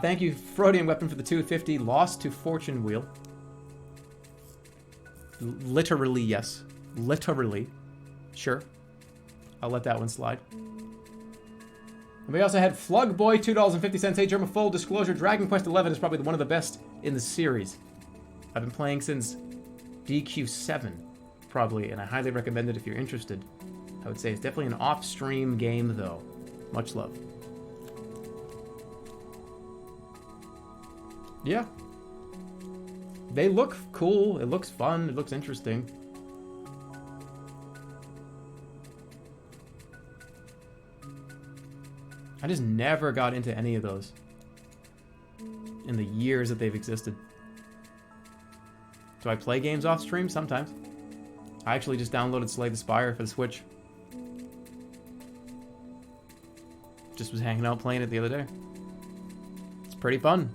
Thank you, Freudian Weapon, for the $2.50. Lost to Fortune Wheel. Literally, yes. Literally. Sure. I'll let that one slide. And we also had Flugboy, $2.50. Hey, Jerma, full disclosure, Dragon Quest XI is probably one of the best in the series. I've been playing since DQ7, probably, and I highly recommend it if you're interested. I would say it's definitely an off-stream game, though. Much love. Yeah. They look cool. It looks fun. It looks interesting. I just never got into any of those in the years that they've existed. Do I play games off stream? Sometimes. I actually just downloaded Slay the Spire for the Switch. Just was hanging out playing it the other day. It's pretty fun.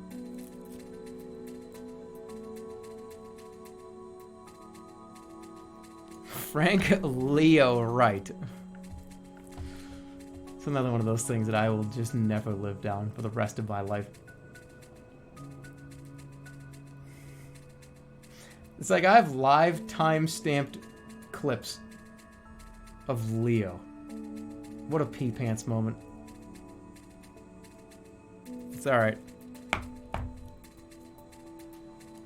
Frank Leo Wright. It's another one of those things that I will just never live down for the rest of my life. It's like I have live time-stamped clips of Leo. What a pee pants moment. It's alright.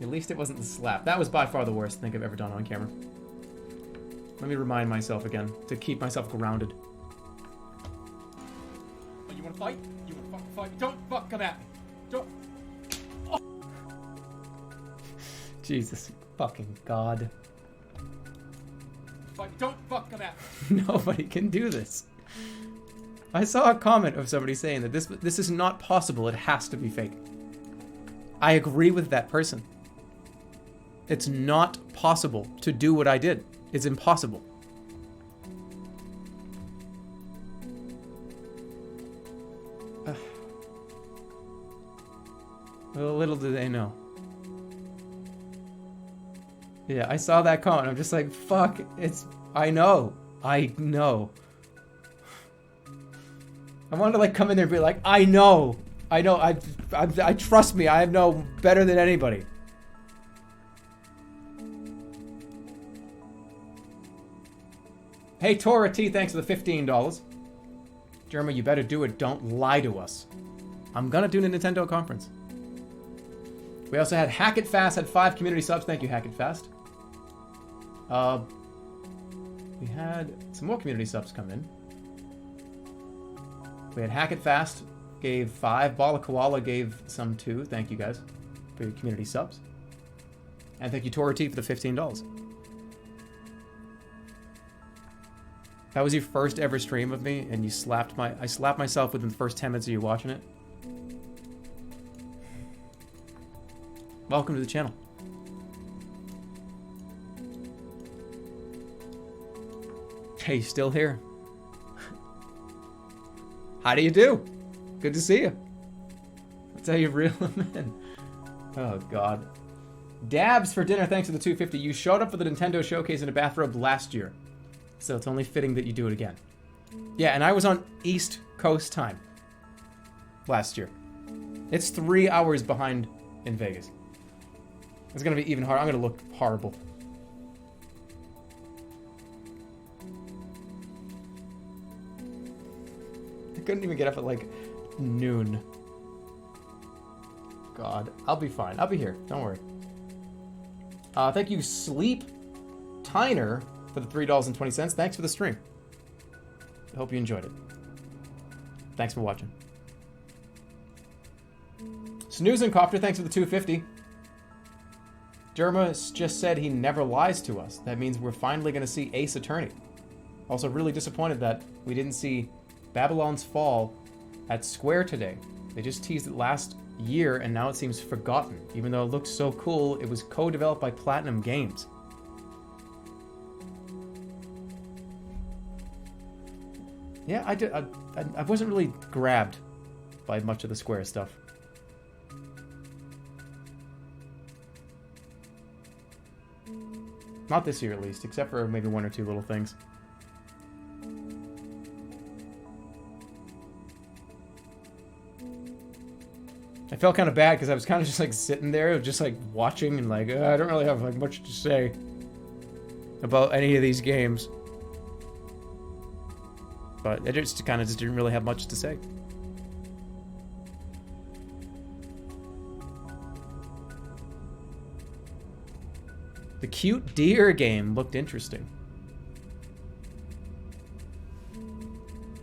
At least it wasn't the slap. That was by far the worst thing I've ever done on camera. Let me remind myself again to keep myself grounded. Oh, you wanna fight? You wanna fucking fight? Don't fuck come at me. Don't. Oh. Jesus fucking God. Don't fucking at Nobody can do this. I saw a comment of somebody saying that this is not possible. It has to be fake. I agree with that person. It's not possible to do what I did. It's impossible. Well, little do they know. Yeah, I saw that comment. I'm just like, fuck, I know. I wanted to like come in there and be like, I know, I trust me, I know better than anybody. Hey, Tora T, thanks for the $15. Jerma, you better do it. Don't lie to us. I'm gonna do the Nintendo conference. We also had Hack It Fast, had 5 community subs. Thank you, Hack It Fast. We had some more community subs come in. We had Hack It Fast, gave 5. Bala Koala gave some 2. Thank you guys for your community subs. And thank you, Tora T, for the $15. That was your first ever stream of me, and you slapped I slapped myself within the first 10 minutes of you watching it. Welcome to the channel. Hey, still here. How do you do? Good to see you. That's how you reel them in. Oh, God. Dabs for dinner, thanks for the $2.50. You showed up for the Nintendo showcase in a bathrobe last year, so it's only fitting that you do it again. Yeah, and I was on East Coast time last year. It's 3 hours behind in Vegas. It's gonna be even harder. I'm gonna look horrible. I couldn't even get up at like noon. God, I'll be fine. I'll be here. Don't worry. Thank you, Sleep Tyner, for the $3.20. Thanks for the stream. I hope you enjoyed it. Thanks for watching. Snoozing Copter, thanks for the $2.50. Jerma just said he never lies to us. That means we're finally going to see Ace Attorney. Also really disappointed that we didn't see Babylon's Fall at Square today. They just teased it last year and now it seems forgotten. Even though it looks so cool, it was co-developed by Platinum Games. Yeah, I wasn't really grabbed by much of the Square stuff. Not this year, at least, except for maybe 1 or 2 little things. I felt kind of bad because I was kind of just like sitting there, just like watching and like, I don't really have like much to say about any of these games. But I just kind of didn't really have much to say. The Cute Deer game looked interesting.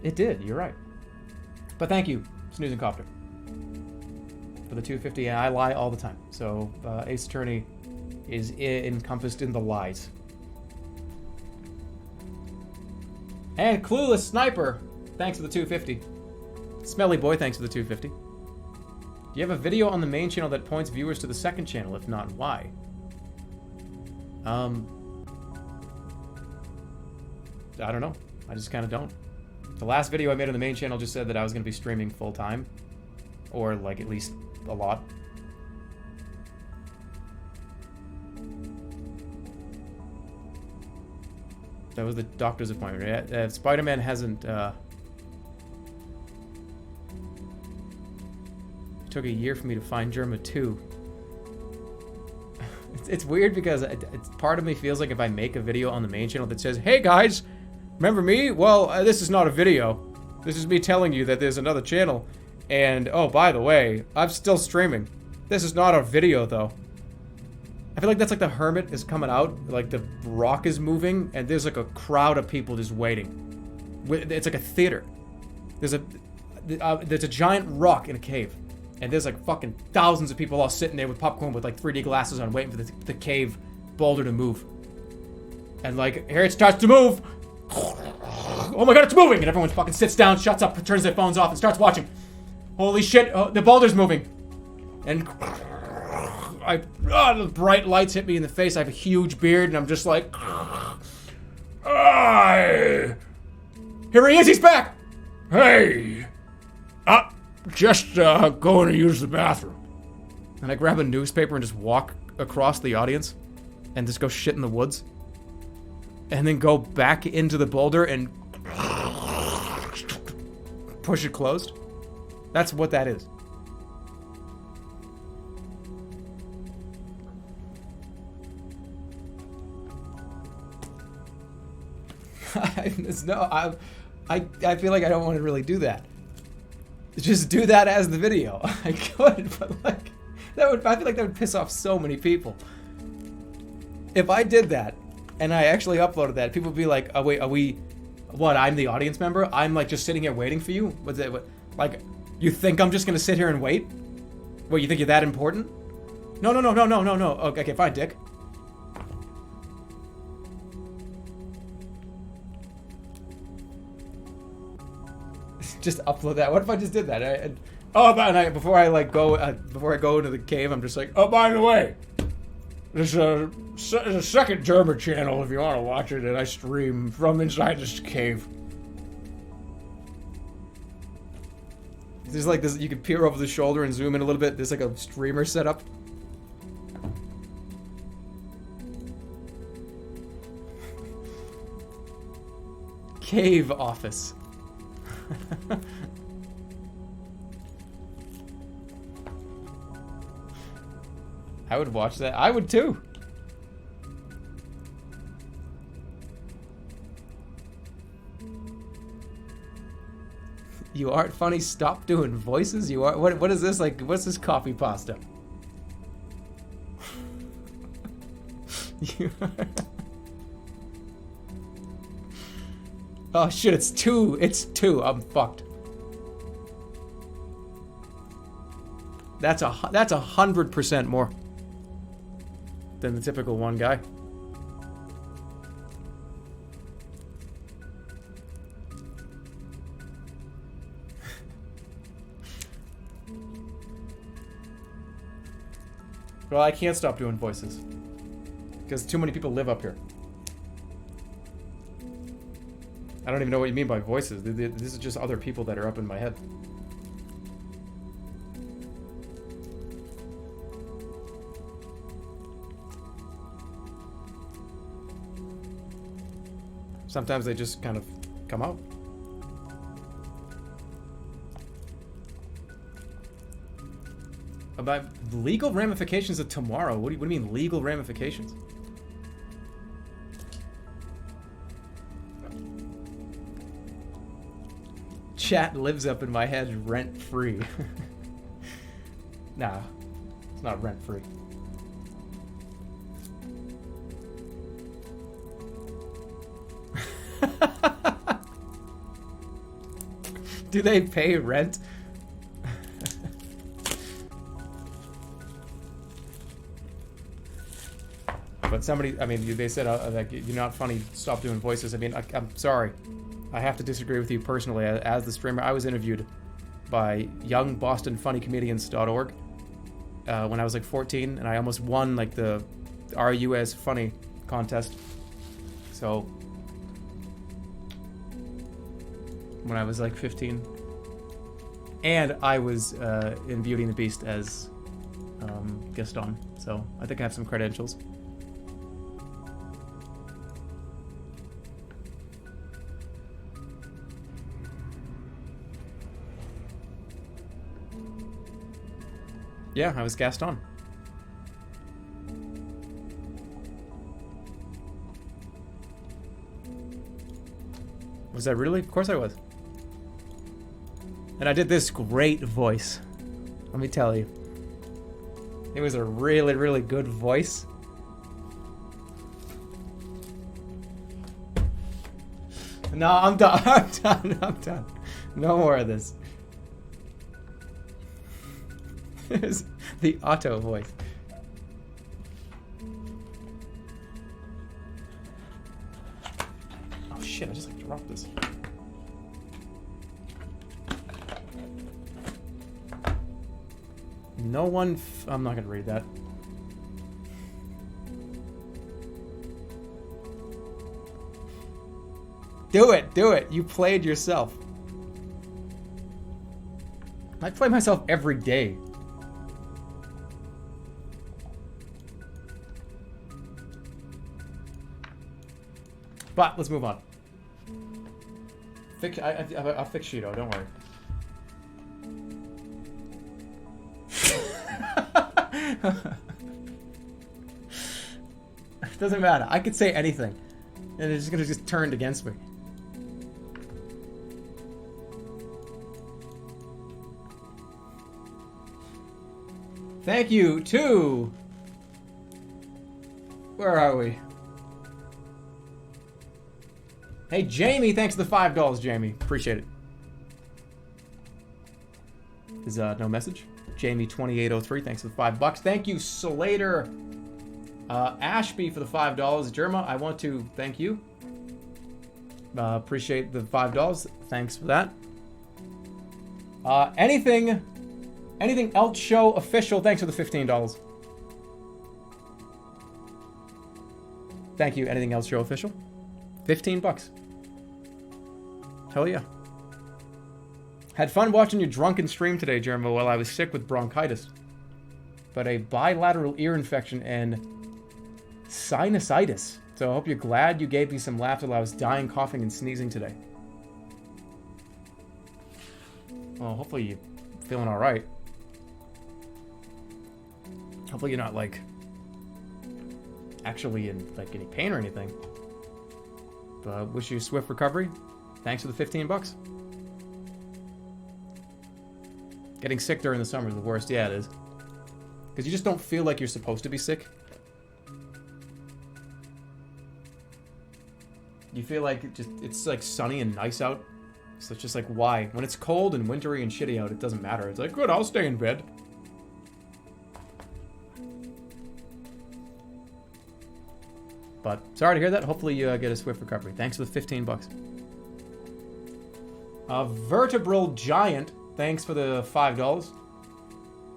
It did, you're right. But thank you, Snoozing Copter, for the $2.50. And I lie all the time. So Ace Attorney is encompassed in the lies. And Clueless Sniper, thanks for the $2.50. Smelly Boy, thanks for the $2.50. Do you have a video on the main channel that points viewers to the second channel? If not, why? I don't know. I just kind of don't. The last video I made on the main channel just said that I was going to be streaming full time. Or, like, at least a lot. That was the doctor's appointment. Spider-Man hasn't, It took a year for me to find Jerma 2. It's weird because part of me feels like if I make a video on the main channel that says, hey guys, remember me? Well, this is not a video. This is me telling you that there's another channel. And, oh, by the way, I'm still streaming. This is not a video, though. I feel like that's like the Hermit is coming out, like the rock is moving, and there's like a crowd of people just waiting. It's like a theater. There's a giant rock in a cave. And there's like fucking thousands of people all sitting there with popcorn with like 3D glasses on waiting for the cave boulder to move. And like, here it starts to move. Oh my god, it's moving! And everyone fucking sits down, shuts up, turns their phones off, and starts watching. Holy shit, the boulder's moving. And the bright lights hit me in the face. I have a huge beard, and I'm just like, here he is, he's back! Hey! Just going to use the bathroom. And I grab a newspaper and just walk across the audience and just go shit in the woods. And then go back into the boulder and push it closed. That's what that is. I feel like I don't want to really do that. Just do that as the video. I could, but like I feel like that would piss off so many people. If I did that and I actually uploaded that, people would be like, "Oh wait, are we? What? I'm the audience member. I'm like just sitting here waiting for you. What's that? What, like, you think I'm just gonna sit here and wait? What? You think you're that important? No. Okay, fine, dick." Just upload that. What if I just did that? Before I go into the cave, I'm just like, oh, by the way, there's a second Jerma channel if you want to watch it, and I stream from inside this cave. There's like this. You can peer over the shoulder and zoom in a little bit. There's like a streamer set up. Cave office. I would watch that. I would too. You aren't funny. Stop doing voices. You are. What is this like? What's this coffee pasta? You are. Oh shit, it's 2. It's 2. I'm fucked. That's 100% more than the typical one guy. Well, I can't stop doing voices because too many people live up here. I don't even know what you mean by voices. This is just other people that are up in my head. Sometimes they just kind of come out. About legal ramifications of tomorrow? What do you mean legal ramifications? Chat lives up in my head rent-free. Nah, it's not rent-free. Do they pay rent? But somebody, I mean, they said, like, you're not funny, stop doing voices. I mean, I'm sorry. I have to disagree with you personally. As the streamer, I was interviewed by YoungBostonFunnyComedians.org when I was like 14, and I almost won like the Are You As Funny contest. So when I was like 15, and I was in Beauty and the Beast as Gaston. So I think I have some credentials. Yeah, I was Gaston. Was I really? Of course I was. And I did this great voice. Let me tell you. It was a really, really good voice. No, I'm done. I'm done. I'm done. No more of this. There's the Otto voice. drop this. No one... I'm not going to read that. Do it! Do it! You played yourself. I play myself every day. But let's move on. I'll fix Shido, don't worry. It doesn't matter. I could say anything, and it's just gonna just turn against me. Thank you to... Where are we? Hey, Jamie, thanks for the $5, Jamie. Appreciate it. Is no message? Jamie2803, thanks for the $5. Thank you, Slater Ashby, for the $5. Jerma, I want to thank you. Appreciate the $5. Thanks for that. Anything else show official? Thanks for the $15. Thank you. Anything else show official? $15. Hell yeah. Had fun watching your drunken stream today, Jerma, while I was sick with bronchitis. But a bilateral ear infection and sinusitis. So I hope you're glad you gave me some laughs while I was dying, coughing, and sneezing today. Well, hopefully you're feeling alright. Hopefully you're not, like, actually in, like, any pain or anything. But wish you a swift recovery. Thanks for the $15. Getting sick during the summer is the worst. Yeah, it is. Because you just don't feel like you're supposed to be sick. You feel like it's like sunny and nice out. So it's just like, why? When it's cold and wintry and shitty out, it doesn't matter. It's like, good, I'll stay in bed. But sorry to hear that. Hopefully you get a swift recovery. Thanks for the $15. Vertebral Giant, thanks for the $5.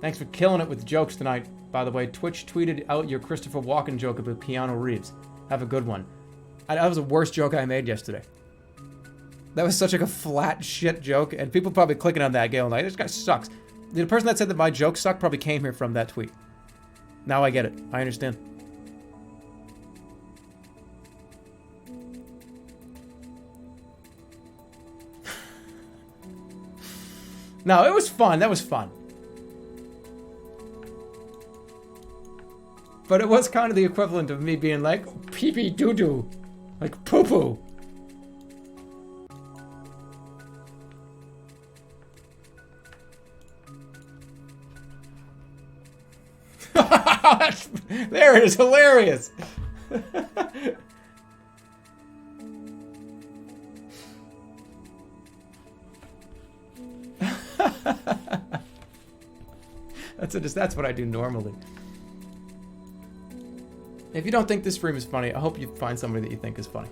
Thanks for killing it with jokes tonight. By the way, Twitch tweeted out your Christopher Walken joke about Keanu Reeves. Have a good one. That was the worst joke I made yesterday. That was such like a flat shit joke, and people probably clicking on that going like, this guy sucks. The person that said that my joke sucked probably came here from that tweet. Now I get it. I understand. No, it was fun. That was fun. But it was kind of the equivalent of me being like, pee-pee doo-doo. Like poo-poo. There it is. Hilarious. That's what I do normally. If you don't think this stream is funny, I hope you find somebody that you think is funny.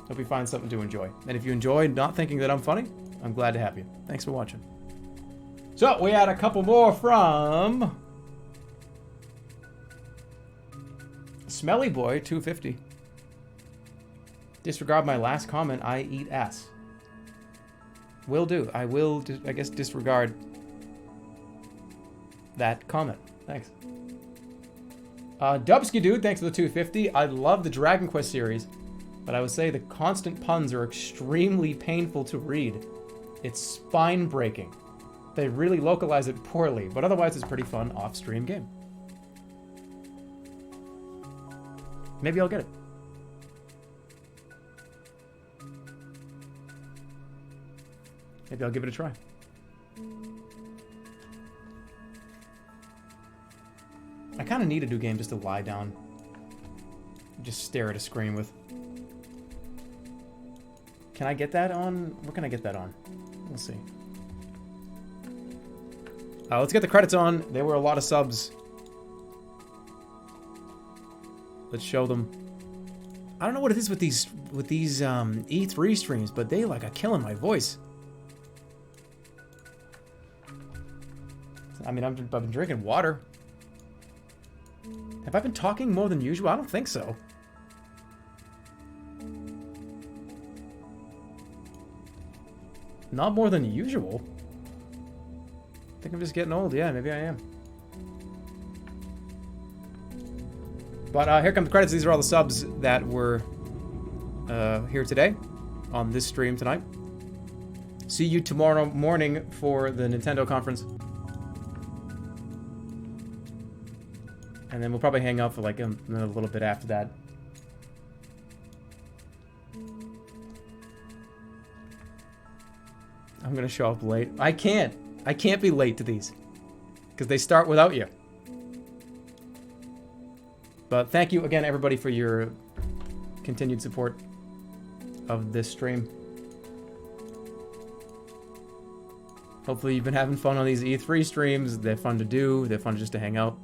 Hope you find something to enjoy. And if you enjoy not thinking that I'm funny, I'm glad to have you. Thanks for watching. So, we had a couple more from... Smelly Boy 250. Disregard my last comment, I eat ass. Will do. I will, I guess, disregard that comment. Thanks. Dubsky Dude, thanks for the 250. I love the Dragon Quest series, but I would say the constant puns are extremely painful to read. It's spine-breaking. They really localize it poorly, but otherwise it's a pretty fun off-stream game. Maybe I'll get it. Maybe I'll give it a try. I kind of need a new game just to lie down. Just stare at a screen with. Can I get that on? Where can I get that on? We'll see. Let's get the credits on. There were a lot of subs. Let's show them. I don't know what it is with these E3 streams, but they like are killing my voice. I mean, I've been drinking water. Have I been talking more than usual? I don't think so. Not more than usual. I think I'm just getting old. Yeah, maybe I am. But here come the credits. These are all the subs that were here today on this stream tonight. See you tomorrow morning for the Nintendo conference. And then we'll probably hang out for like a little bit after that. I'm gonna show up late. I can't be late to these. Because they start without you. But thank you again, everybody, for your continued support of this stream. Hopefully you've been having fun on these E3 streams. They're fun to do. They're fun just to hang out.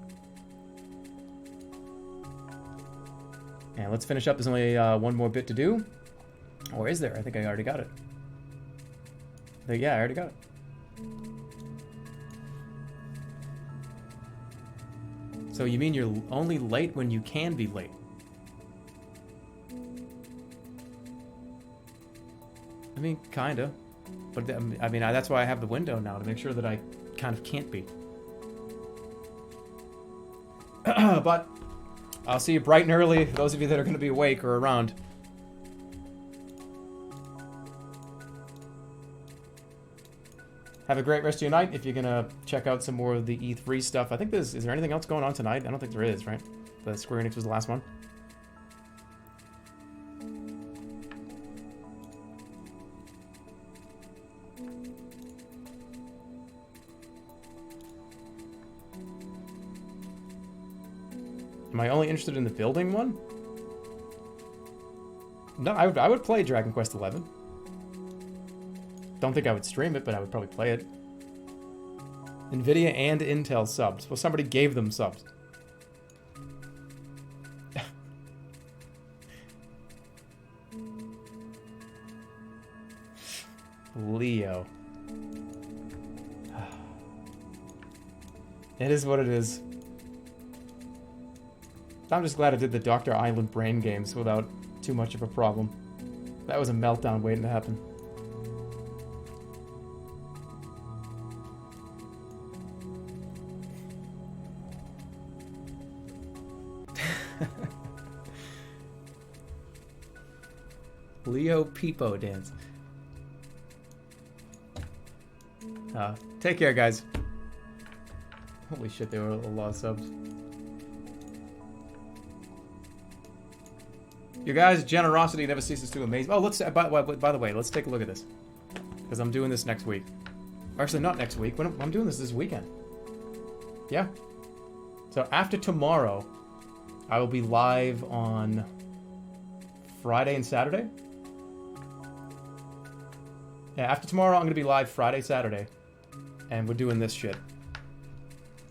And let's finish up. There's only one more bit to do. Or is there? I think I already got it. Yeah, I already got it. So you mean you're only late when you can be late? I mean, kinda. But I mean, that's why I have the window now, to make sure that I kind of can't be. But I'll see you bright and early, those of you that are going to be awake or around. Have a great rest of your night. If you're going to check out some more of the E3 stuff. I think is there anything else going on tonight? I don't think there is, right? The Square Enix was the last one. Am I only interested in the building one? No, I would play Dragon Quest XI. Don't think I would stream it, but I would probably play it. Nvidia and Intel subs. Well, somebody gave them subs. Leo. It is what it is. I'm just glad I did the Dr. Island brain games without too much of a problem. That was a meltdown waiting to happen. Leo Peepo dance. Take care, guys. Holy shit, there were a lot of subs. Your guys' generosity never ceases to amaze me. Oh, let's. By the way, let's take a look at this, because I'm doing this next week. Actually, not next week. I'm doing this weekend. Yeah. So after tomorrow, I will be live on Friday and Saturday. Yeah, after tomorrow, I'm gonna be live Friday, Saturday, and we're doing this shit.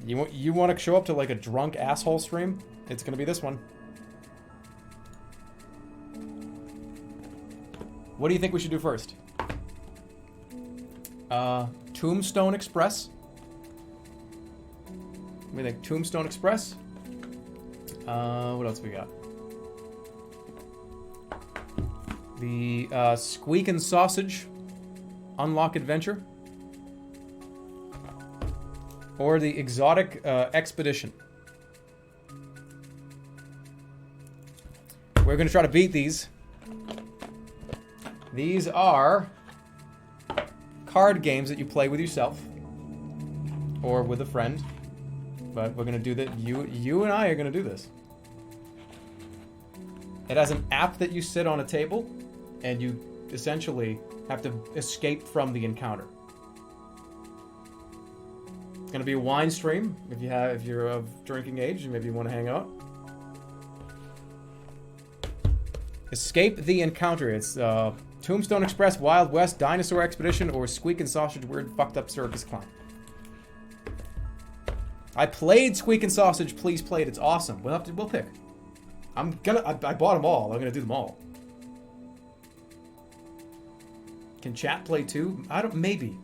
You want to show up to like a drunk asshole stream? It's gonna be this one. What do you think we should do first? Tombstone Express. What do you think? Tombstone Express? What else we got? The Squeak and Sausage Unlock Adventure. Or the Exotic Expedition. We're going to try to beat these. These are card games that you play with yourself or with a friend. But we're gonna do that. You and I are gonna do this. It has an app that you sit on a table, and you essentially have to escape from the encounter. It's gonna be a wine stream if you're of drinking age and maybe you want to hang out. Escape the encounter. It's Tombstone Express, Wild West, Dinosaur Expedition, or Squeak and Sausage Weird Fucked Up Circus Clown. I played Squeak and Sausage. Please play it. It's awesome. We'll pick. I bought them all. I'm gonna do them all. Can chat play too? Maybe.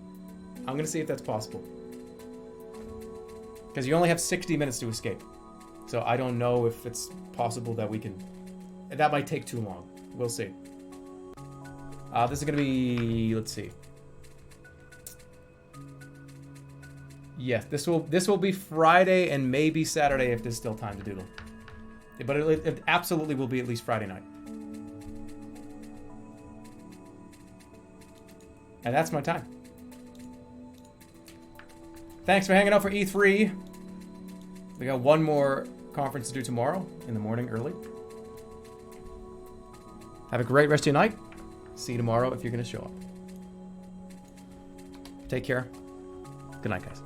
I'm gonna see if that's possible. Because you only have 60 minutes to escape. So I don't know if it's possible that we can... That might take too long. We'll see. This is gonna be... Let's see. Yes, this will be Friday and maybe Saturday if there's still time to do them. But it absolutely will be at least Friday night. And that's my time. Thanks for hanging out for E3. We got one more conference to do tomorrow in the morning early. Have a great rest of your night. See you tomorrow if you're going to show up. Take care. Good night, guys.